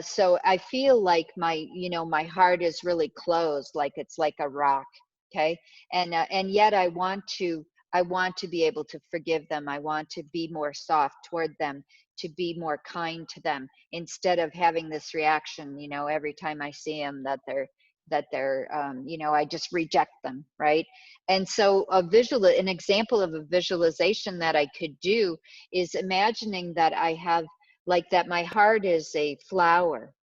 So I feel like my heart is really closed, like it's like a rock. Okay. And yet I want to be able to forgive them. I want to be more soft toward them, to be more kind to them, instead of having this reaction, you know, every time I see them that they're you know, I just reject them, right? And so an example of a visualization that I could do is imagining that I have, like, that my heart is a flower,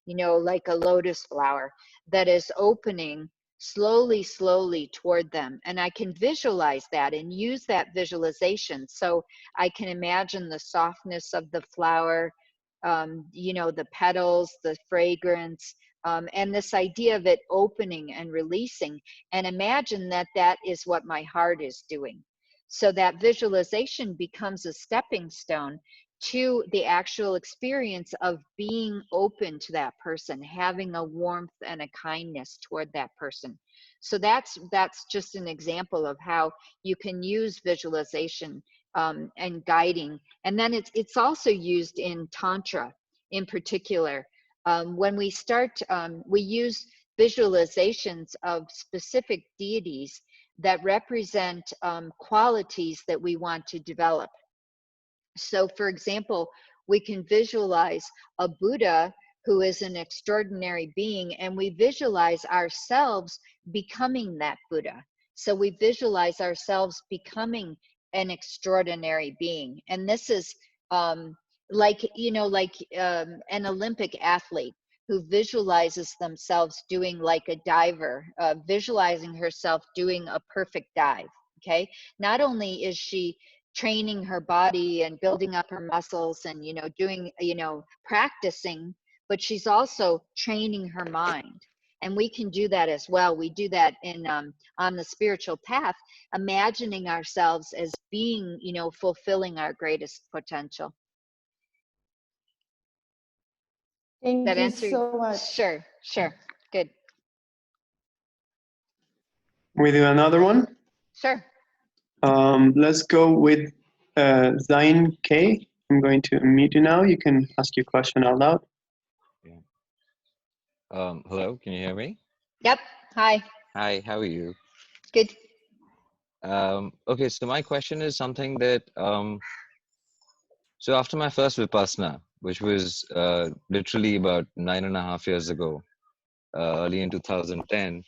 you know, like a lotus flower that is opening slowly toward them. And I can visualize that and use that visualization. So I can imagine the softness of the flower, you know, the petals, the fragrance, and this idea of it opening and releasing, and imagine that that is what my heart is doing. So that visualization becomes a stepping stone to the actual experience of being open to that person, having a warmth and a kindness toward that person. So that's just an example of how you can use visualization and guiding. And then it's also used in Tantra in particular. When we start, we use visualizations of specific deities that represent qualities that we want to develop. So for example, we can visualize a Buddha who is an extraordinary being, and we visualize ourselves becoming that Buddha. So we visualize ourselves becoming an extraordinary being. And this is like, you know, like an Olympic athlete who visualizes themselves doing, like a diver, visualizing herself doing a perfect dive. Okay, not only is she training her body and building up her muscles and, you know, doing, you know, practicing, but she's also training her mind. And we can do that as well. We do that in on the spiritual path, imagining ourselves as being, you know, fulfilling our greatest potential. Thank That you answer? so much. Sure, sure. Good. We do another one. Sure. Let's go with Zain K. I'm going to unmute you now. You can ask your question out loud. Yeah. Hello, can you hear me? Yep. Hi. Hi, how are you? Good. Okay, so my question is something that, so after my first Vipassana, which was literally about 9.5 years ago, early in 2010,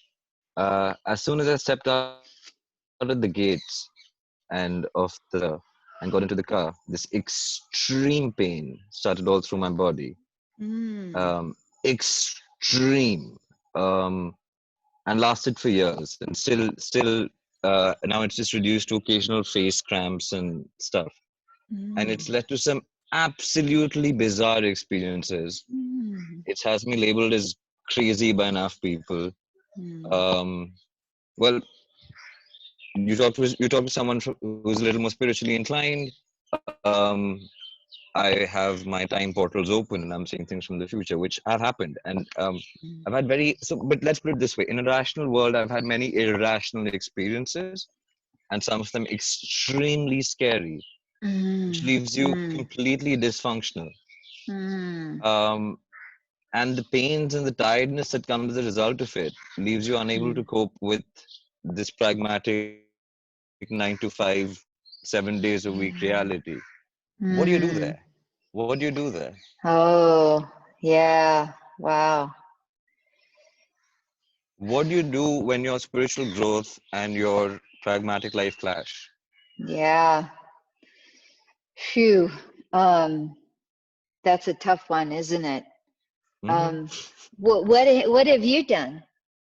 as soon as I stepped out of the gates and and got into the car, this extreme pain started all through my body. Extreme. And lasted for years, and still now it's just reduced to occasional face cramps and stuff, and it's led to some absolutely bizarre experiences. It has me labeled as crazy by enough people. Well, you talk to someone who's a little more spiritually inclined. um, I have my time portals open and I'm seeing things from the future, which have happened. And I've had but let's put it this way. In a rational world, I've had many irrational experiences, and some of them extremely scary, which leaves you completely dysfunctional. And the pains and the tiredness that come as a result of it leaves you unable to cope with this pragmatic 9 to 5, 7 days a week reality. What do you do there? What do you do there? Oh, yeah. Wow. What do you do when your spiritual growth and your pragmatic life clash? Yeah. Phew. That's a tough one, isn't it? What have you done?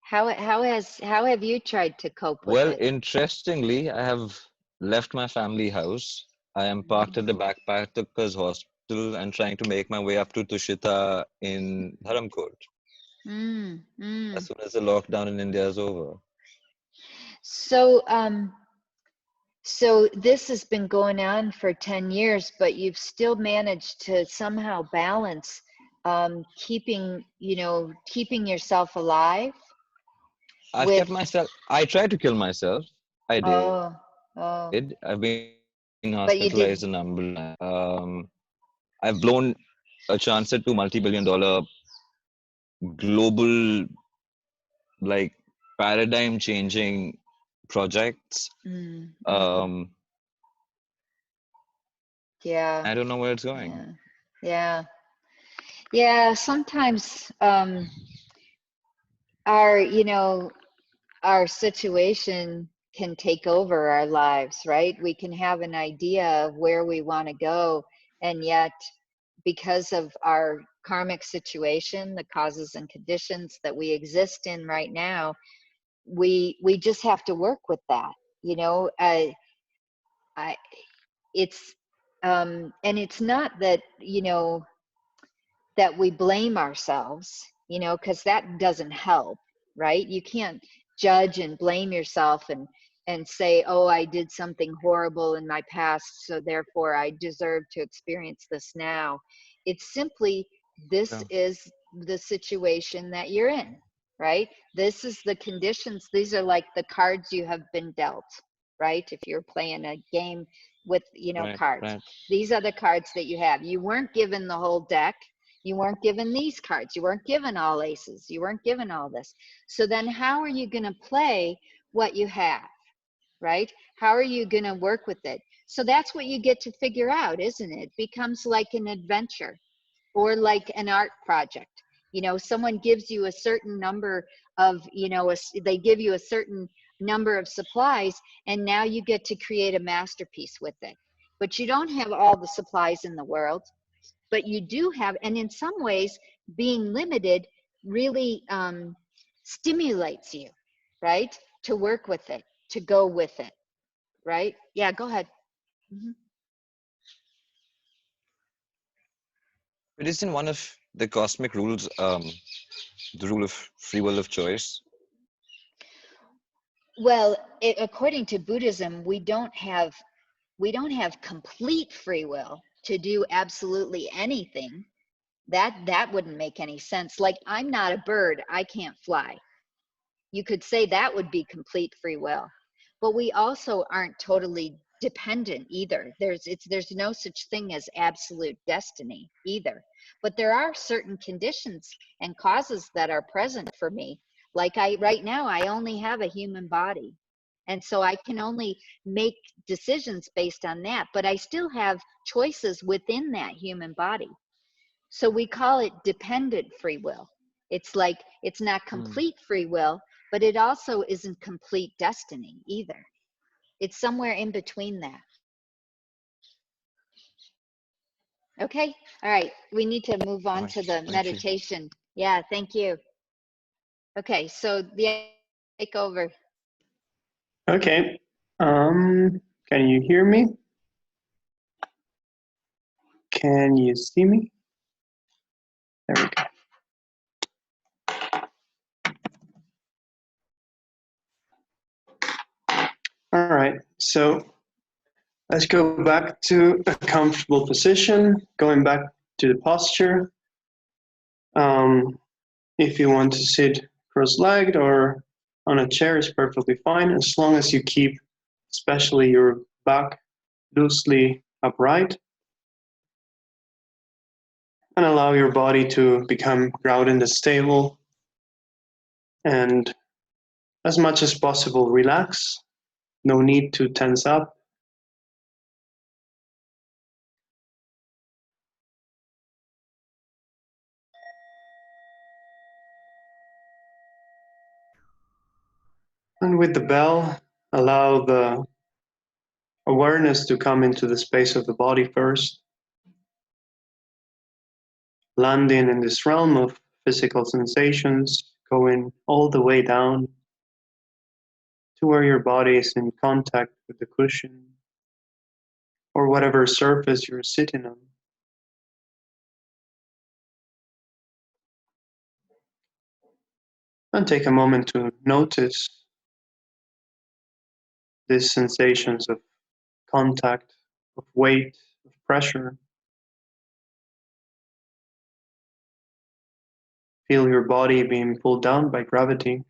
How have you tried to cope with Well, it? interestingly, I have left my family house. I am parked at the backpackers hostel and trying to make my way up to Tushita in Dharamkot as soon as the lockdown in India is over. So, so this has been going on for 10 years, but you've still managed to somehow balance keeping yourself alive. I've kept myself. I tried to kill myself. I did. Oh, oh. I've been But you did. hospitalized a number of times. I've blown a chance at $2 multi-billion global, like, paradigm changing projects. Yeah. I don't know where it's going. Yeah. Yeah. Sometimes our situation can take over our lives, right? We can have an idea of where we want to go, and yet because of our karmic situation, the causes and conditions that we exist in right now, we just have to work with that. It's and it's not that that we blame ourselves, because that doesn't help, right? You can't judge and blame yourself and say, oh, I did something horrible in my past, so therefore I deserve to experience this now. It's simply, this is the situation that you're in, right? This is the conditions. These are like the cards you have been dealt, right? If you're playing a game with cards, Right. these are the cards that you have. You weren't given the whole deck. You weren't given these cards. You weren't given all aces. You weren't given all this. So then how are you going to play what you have, right? How are you going to work with it? So that's what you get to figure out, isn't it? It becomes like an adventure or like an art project. Someone gives you a certain number of, they give you a certain number of supplies, and now you get to create a masterpiece with it. But you don't have all the supplies in the world. but you do have, and in some ways being limited really stimulates you, right, to work with it, to go with it, right? Yeah, go ahead. But isn't one of the cosmic rules the rule of free will of choice? Well, according to Buddhism, we don't have complete free will to do absolutely anything. That wouldn't make any sense. Like, I'm not a bird, I can't fly. You could say that would be complete free will. But we also aren't totally dependent either. There's no such thing as absolute destiny either. But there are certain conditions and causes that are present for me. Like, right now I only have a human body. And so I can only make decisions based on that, but I still have choices within that human body. So we call it dependent free will. It's like, it's not complete free will, but it also isn't complete destiny either. It's somewhere in between that. Okay, all right, we need to move on to the Thank you. meditation. Yeah, thank you. Okay, so the take over. Okay. Can you hear me? Can you see me? There we go. All right, so let's go back to a comfortable position, going back to the posture. If you want to sit cross-legged or on a chair is perfectly fine, as long as you keep especially your back loosely upright and allow your body to become grounded and stable, and as much as possible relax. No need to tense up. And with the bell, allow the awareness to come into the space of the body first, landing in this realm of physical sensations, going all the way down to where your body is in contact with the cushion or whatever surface you're sitting on. And take a moment to notice these sensations of contact, of weight, of pressure. Feel your body being pulled down by gravity.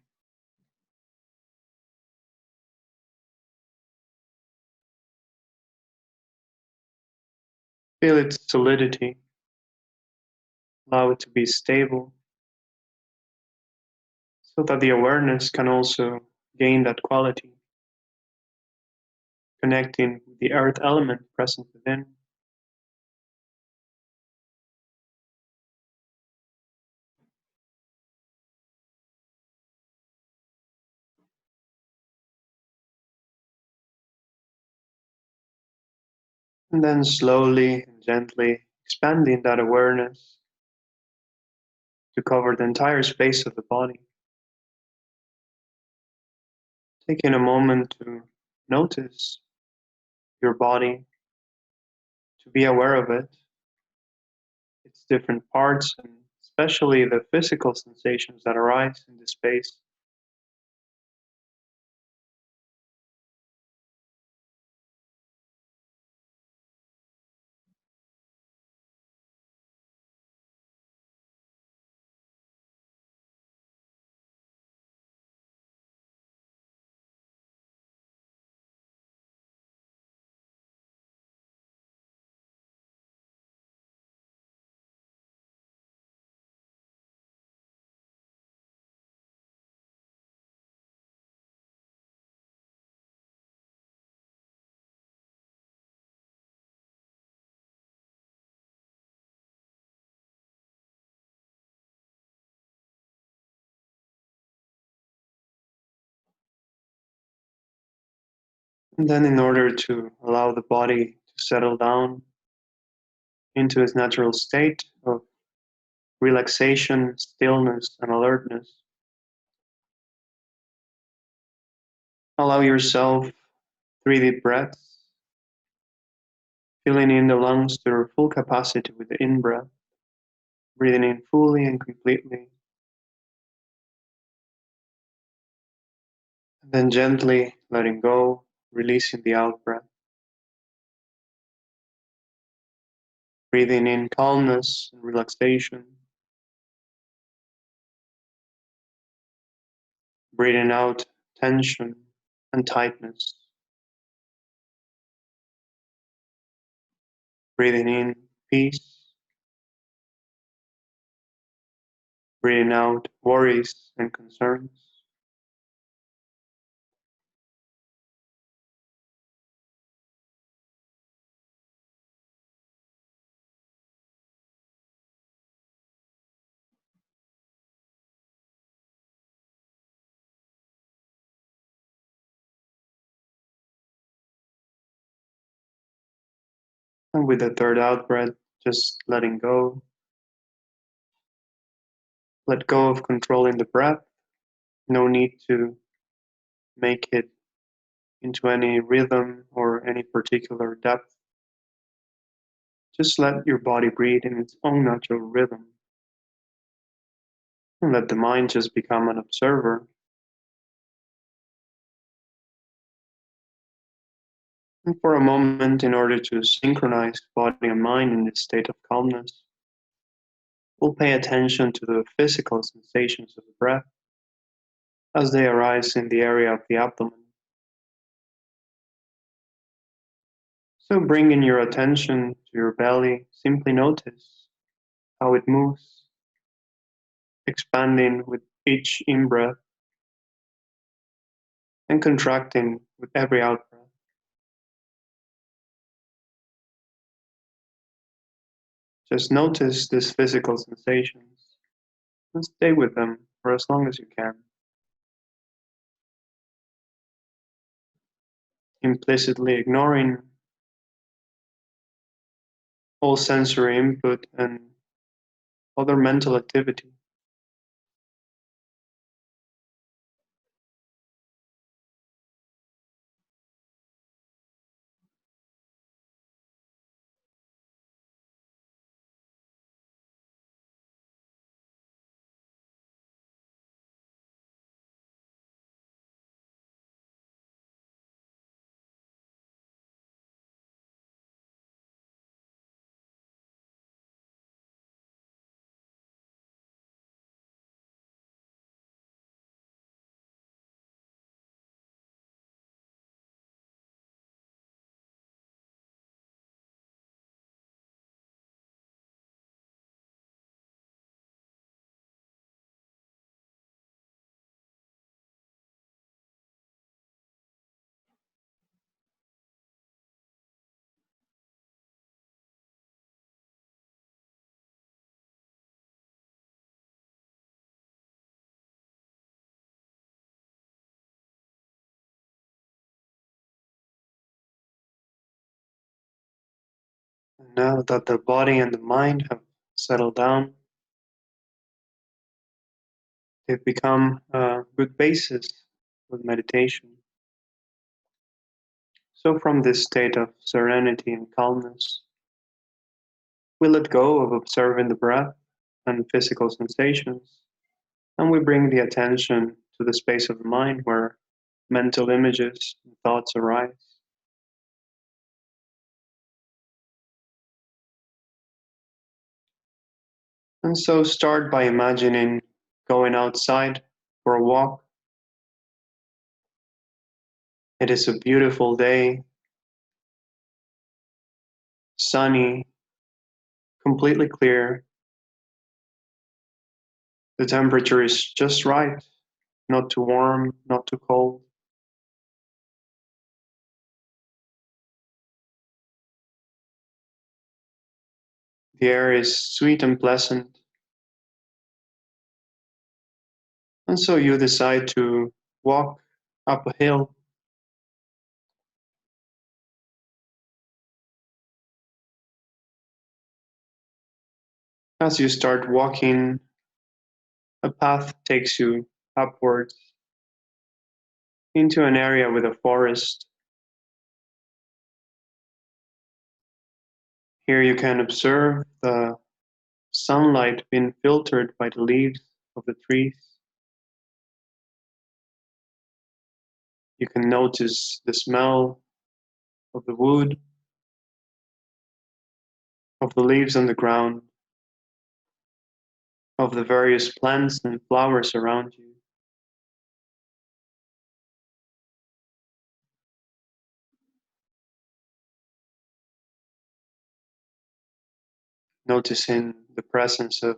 Feel its solidity. Allow it to be stable so that the awareness can also gain that quality, connecting with the earth element present within. And then slowly and gently expanding that awareness to cover the entire space of the body. Taking a moment to notice your body, to be aware of it, its different parts, and especially the physical sensations that arise in this space. And then in order to allow the body to settle down, into its natural state of relaxation, stillness, and alertness. Allow yourself 3 deep breaths, filling in the lungs to their full capacity with the in-breath, breathing in fully and completely, and then gently letting go, releasing the out-breath. Breathing in calmness and relaxation, breathing out tension and tightness. Breathing in peace, breathing out worries and concerns. And with the third out breath, just letting go. Let go of controlling the breath. No need to make it into any rhythm or any particular depth. Just let your body breathe in its own natural rhythm. And let the mind just become an observer. And for a moment, in order to synchronize body and mind in this state of calmness, we'll pay attention to the physical sensations of the breath as they arise in the area of the abdomen. So bringing your attention to your belly, simply notice how it moves, expanding with each in-breath and contracting with every out-breath. Just notice these physical sensations and stay with them for as long as you can. Implicitly ignoring all sensory input and other mental activity. And now that the body and the mind have settled down, they've become a good basis for meditation. So from this state of serenity and calmness, we let go of observing the breath and physical sensations, and we bring the attention to the space of the mind where mental images and thoughts arise. And so start by imagining going outside for a walk. It is a beautiful day, sunny, completely clear. The temperature is just right, not too warm, not too cold. The air is sweet and pleasant. And so you decide to walk up a hill. As you start walking, a path takes you upwards into an area with a forest. Here you can observe the sunlight being filtered by the leaves of the trees. You can notice the smell of the wood, of the leaves on the ground, of the various plants and flowers around you. Noticing the presence of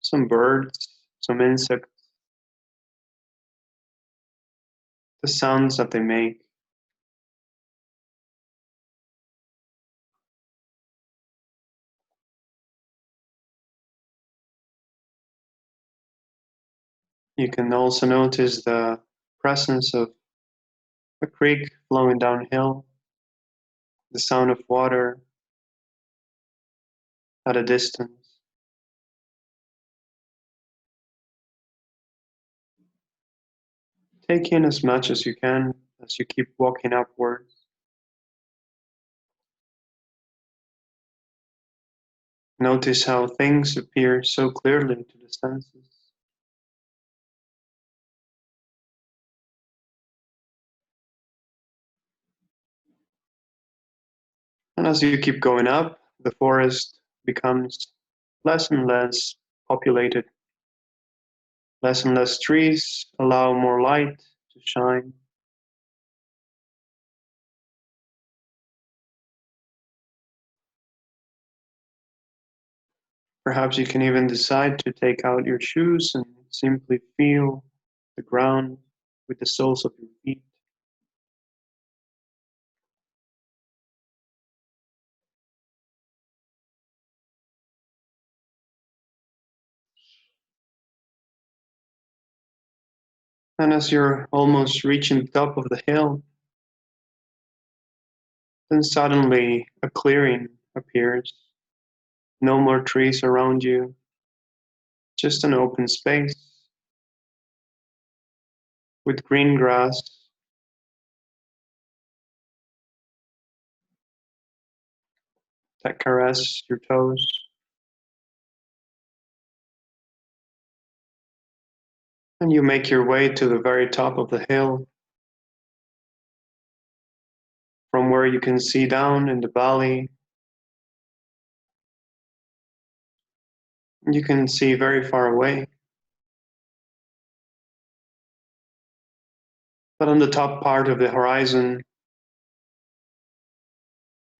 some birds, some insects, the sounds that they make. You can also notice the presence of a creek flowing downhill, the sound of water at a distance. Take in as much as you can as you keep walking upwards. Notice how things appear so clearly to the senses. And as you keep going up, the forest becomes less and less populated. Less and less trees allow more light to shine. Perhaps you can even decide to take out your shoes and simply feel the ground with the soles of your feet. And as you're almost reaching the top of the hill, then suddenly a clearing appears. No more trees around you, just an open space with green grass, that caress your toes. And you make your way to the very top of the hill, from where you can see down in the valley. You can see very far away. But on the top part of the horizon,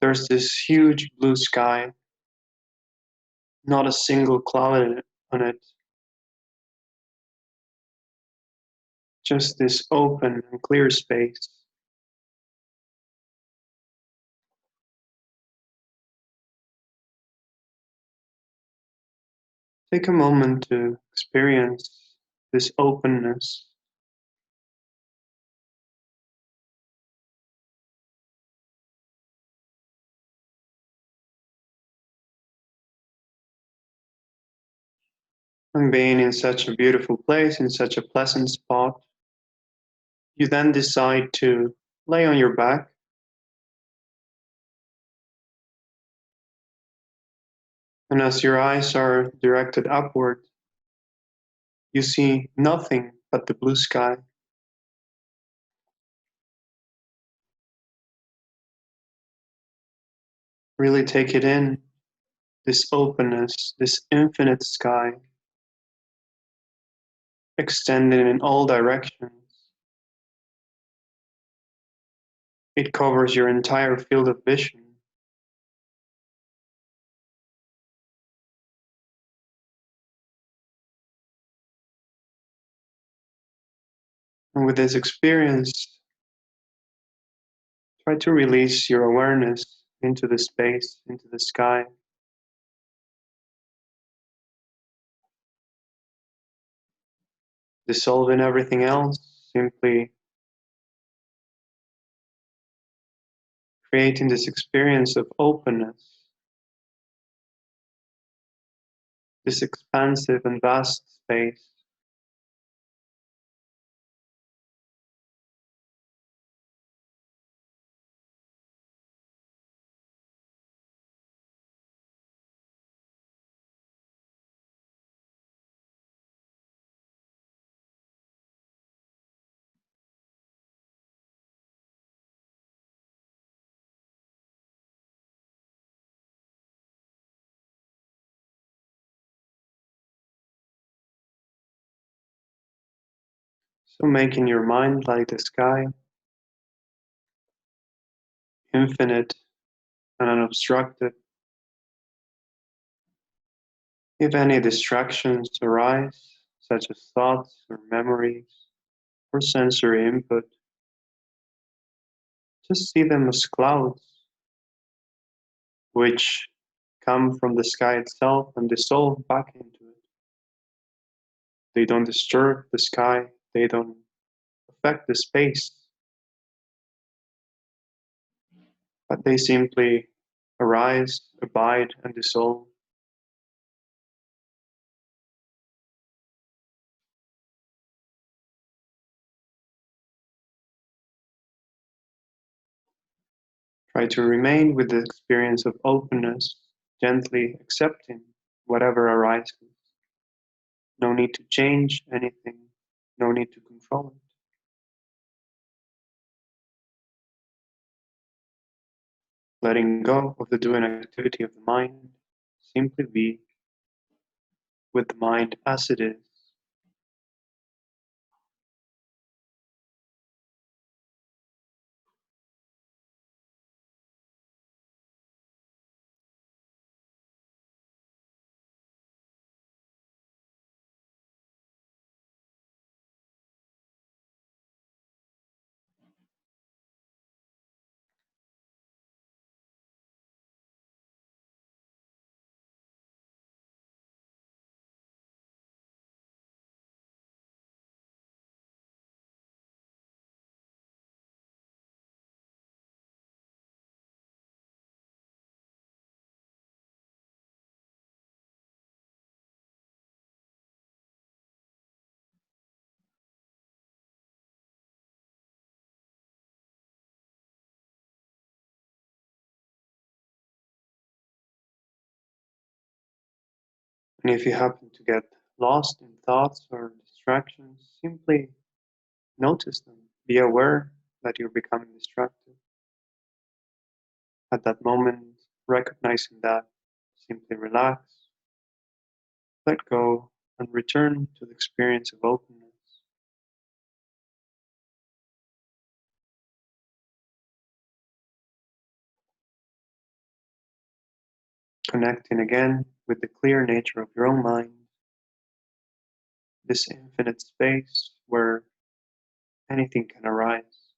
there's this huge blue sky, not a single cloud on it, just this open and clear space. Take a moment to experience this openness. And being in such a beautiful place, in such a pleasant spot, you then decide to lay on your back. And as your eyes are directed upward, you see nothing but the blue sky. Really take it in, this openness, this infinite sky, extending in all directions. It covers your entire field of vision. And with this experience, try to release your awareness into the space, into the sky. Dissolving everything else, simply creating this experience of openness. this expansive and vast space. So making your mind like the sky, infinite and unobstructed. If any distractions arise, such as thoughts or memories or sensory input, just see them as clouds, which come from the sky itself and dissolve back into it. They don't disturb the sky, they don't affect the space, but they simply arise, abide, and dissolve. Try to remain with the experience of openness, gently accepting whatever arises. No need to change anything, no need to control it. Letting go of the doing activity of the mind, simply be with the mind as it is. And if you happen to get lost in thoughts or distractions, simply notice them. Be aware that you're becoming distracted. At that moment, recognizing that, simply relax, let go, and return to the experience of openness. Connecting again with the clear nature of your own mind, this infinite space where anything can arise.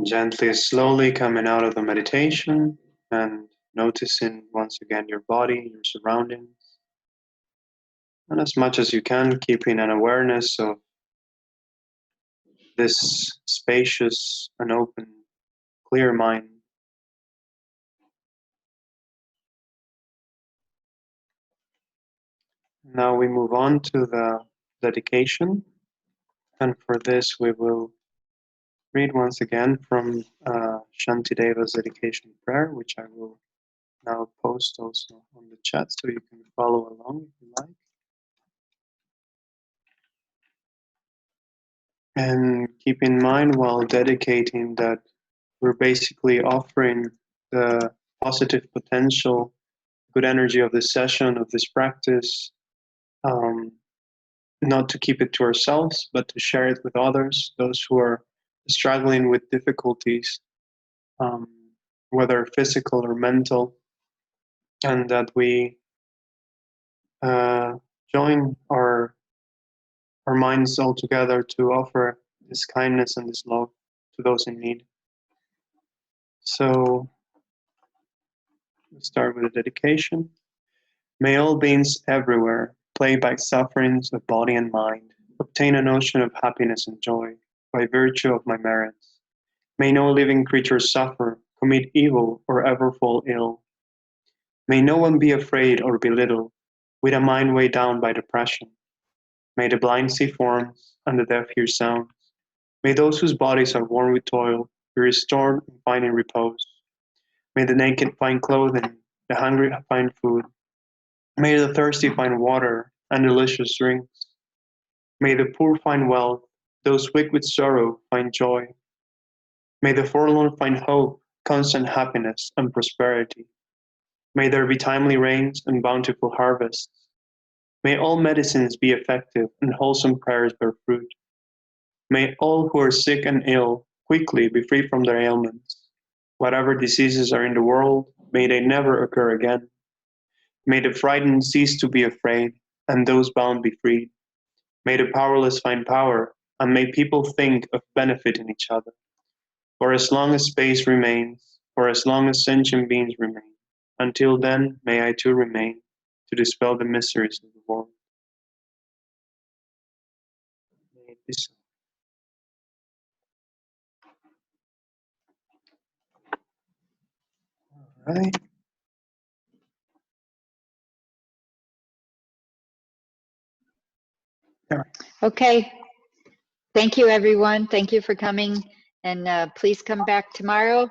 Gently, slowly coming out of the meditation and noticing once again your body, your surroundings. And as much as you can, keeping an awareness of this spacious and open, clear mind. Now we move on to the dedication. And for this, we will read once again from Shantideva's dedication prayer, which I will now post also on the chat so you can follow along if you like. And keep in mind while dedicating that we're basically offering the positive potential, good energy of this session, of this practice, not to keep it to ourselves, but to share it with others, those who are struggling with difficulties, whether physical or mental, and that we join our minds all together to offer this kindness and this love to those in need. So let's start with a dedication. May all beings everywhere, plagued by sufferings of body and mind, obtain a notion of happiness and joy by virtue of my merits. May no living creature suffer, commit evil, or ever fall ill. May no one be afraid or belittled, with a mind weighed down by depression. May the blind see forms, and the deaf hear sounds. May those whose bodies are worn with toil be restored and finding repose. May the naked find clothing, the hungry find food. May the thirsty find water and delicious drinks. May the poor find wealth, those weak with sorrow find joy. May the forlorn find hope, constant happiness, and prosperity. May there be timely rains and bountiful harvests. May all medicines be effective and wholesome prayers bear fruit. May all who are sick and ill quickly be free from their ailments. Whatever diseases are in the world, may they never occur again. May the frightened cease to be afraid, and those bound be freed. May the powerless find power, and may people think of benefiting each other. For as long as space remains, for as long as sentient beings remain, until then may I too remain to dispel the mysteries of the world. May it be so. All right. Okay. Thank you, everyone. Thank you for coming. And please come back tomorrow.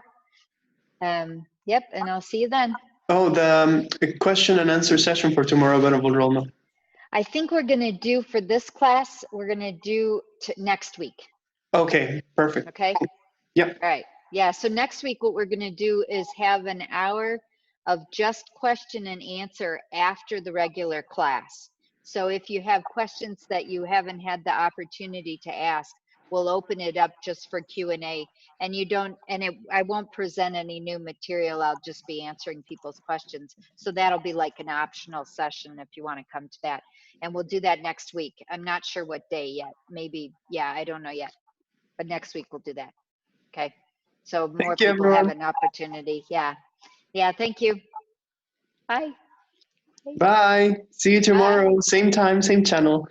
Yep, and I'll see you then. Oh, the question and answer session for tomorrow, Venerable Drolma. I think we're going to do for this class, we're going to do next week. Okay, perfect. Okay? Yep. All right. Yeah, so next week what we're going to do is have an hour of just question and answer after the regular class. So if you have questions that you haven't had the opportunity to ask, we'll open it up just for Q&A. And you don't, I won't present any new material. I'll just be answering people's questions. So that'll be like an optional session if you want to come to that. And we'll do that next week. I'm not sure what day yet. Maybe, yeah, I don't know yet. But next week we'll do that. Okay. So more Thank you, people have everyone. an opportunity. Yeah. Yeah. Thank you. Bye. Bye. See you tomorrow. Bye. Same time, same channel.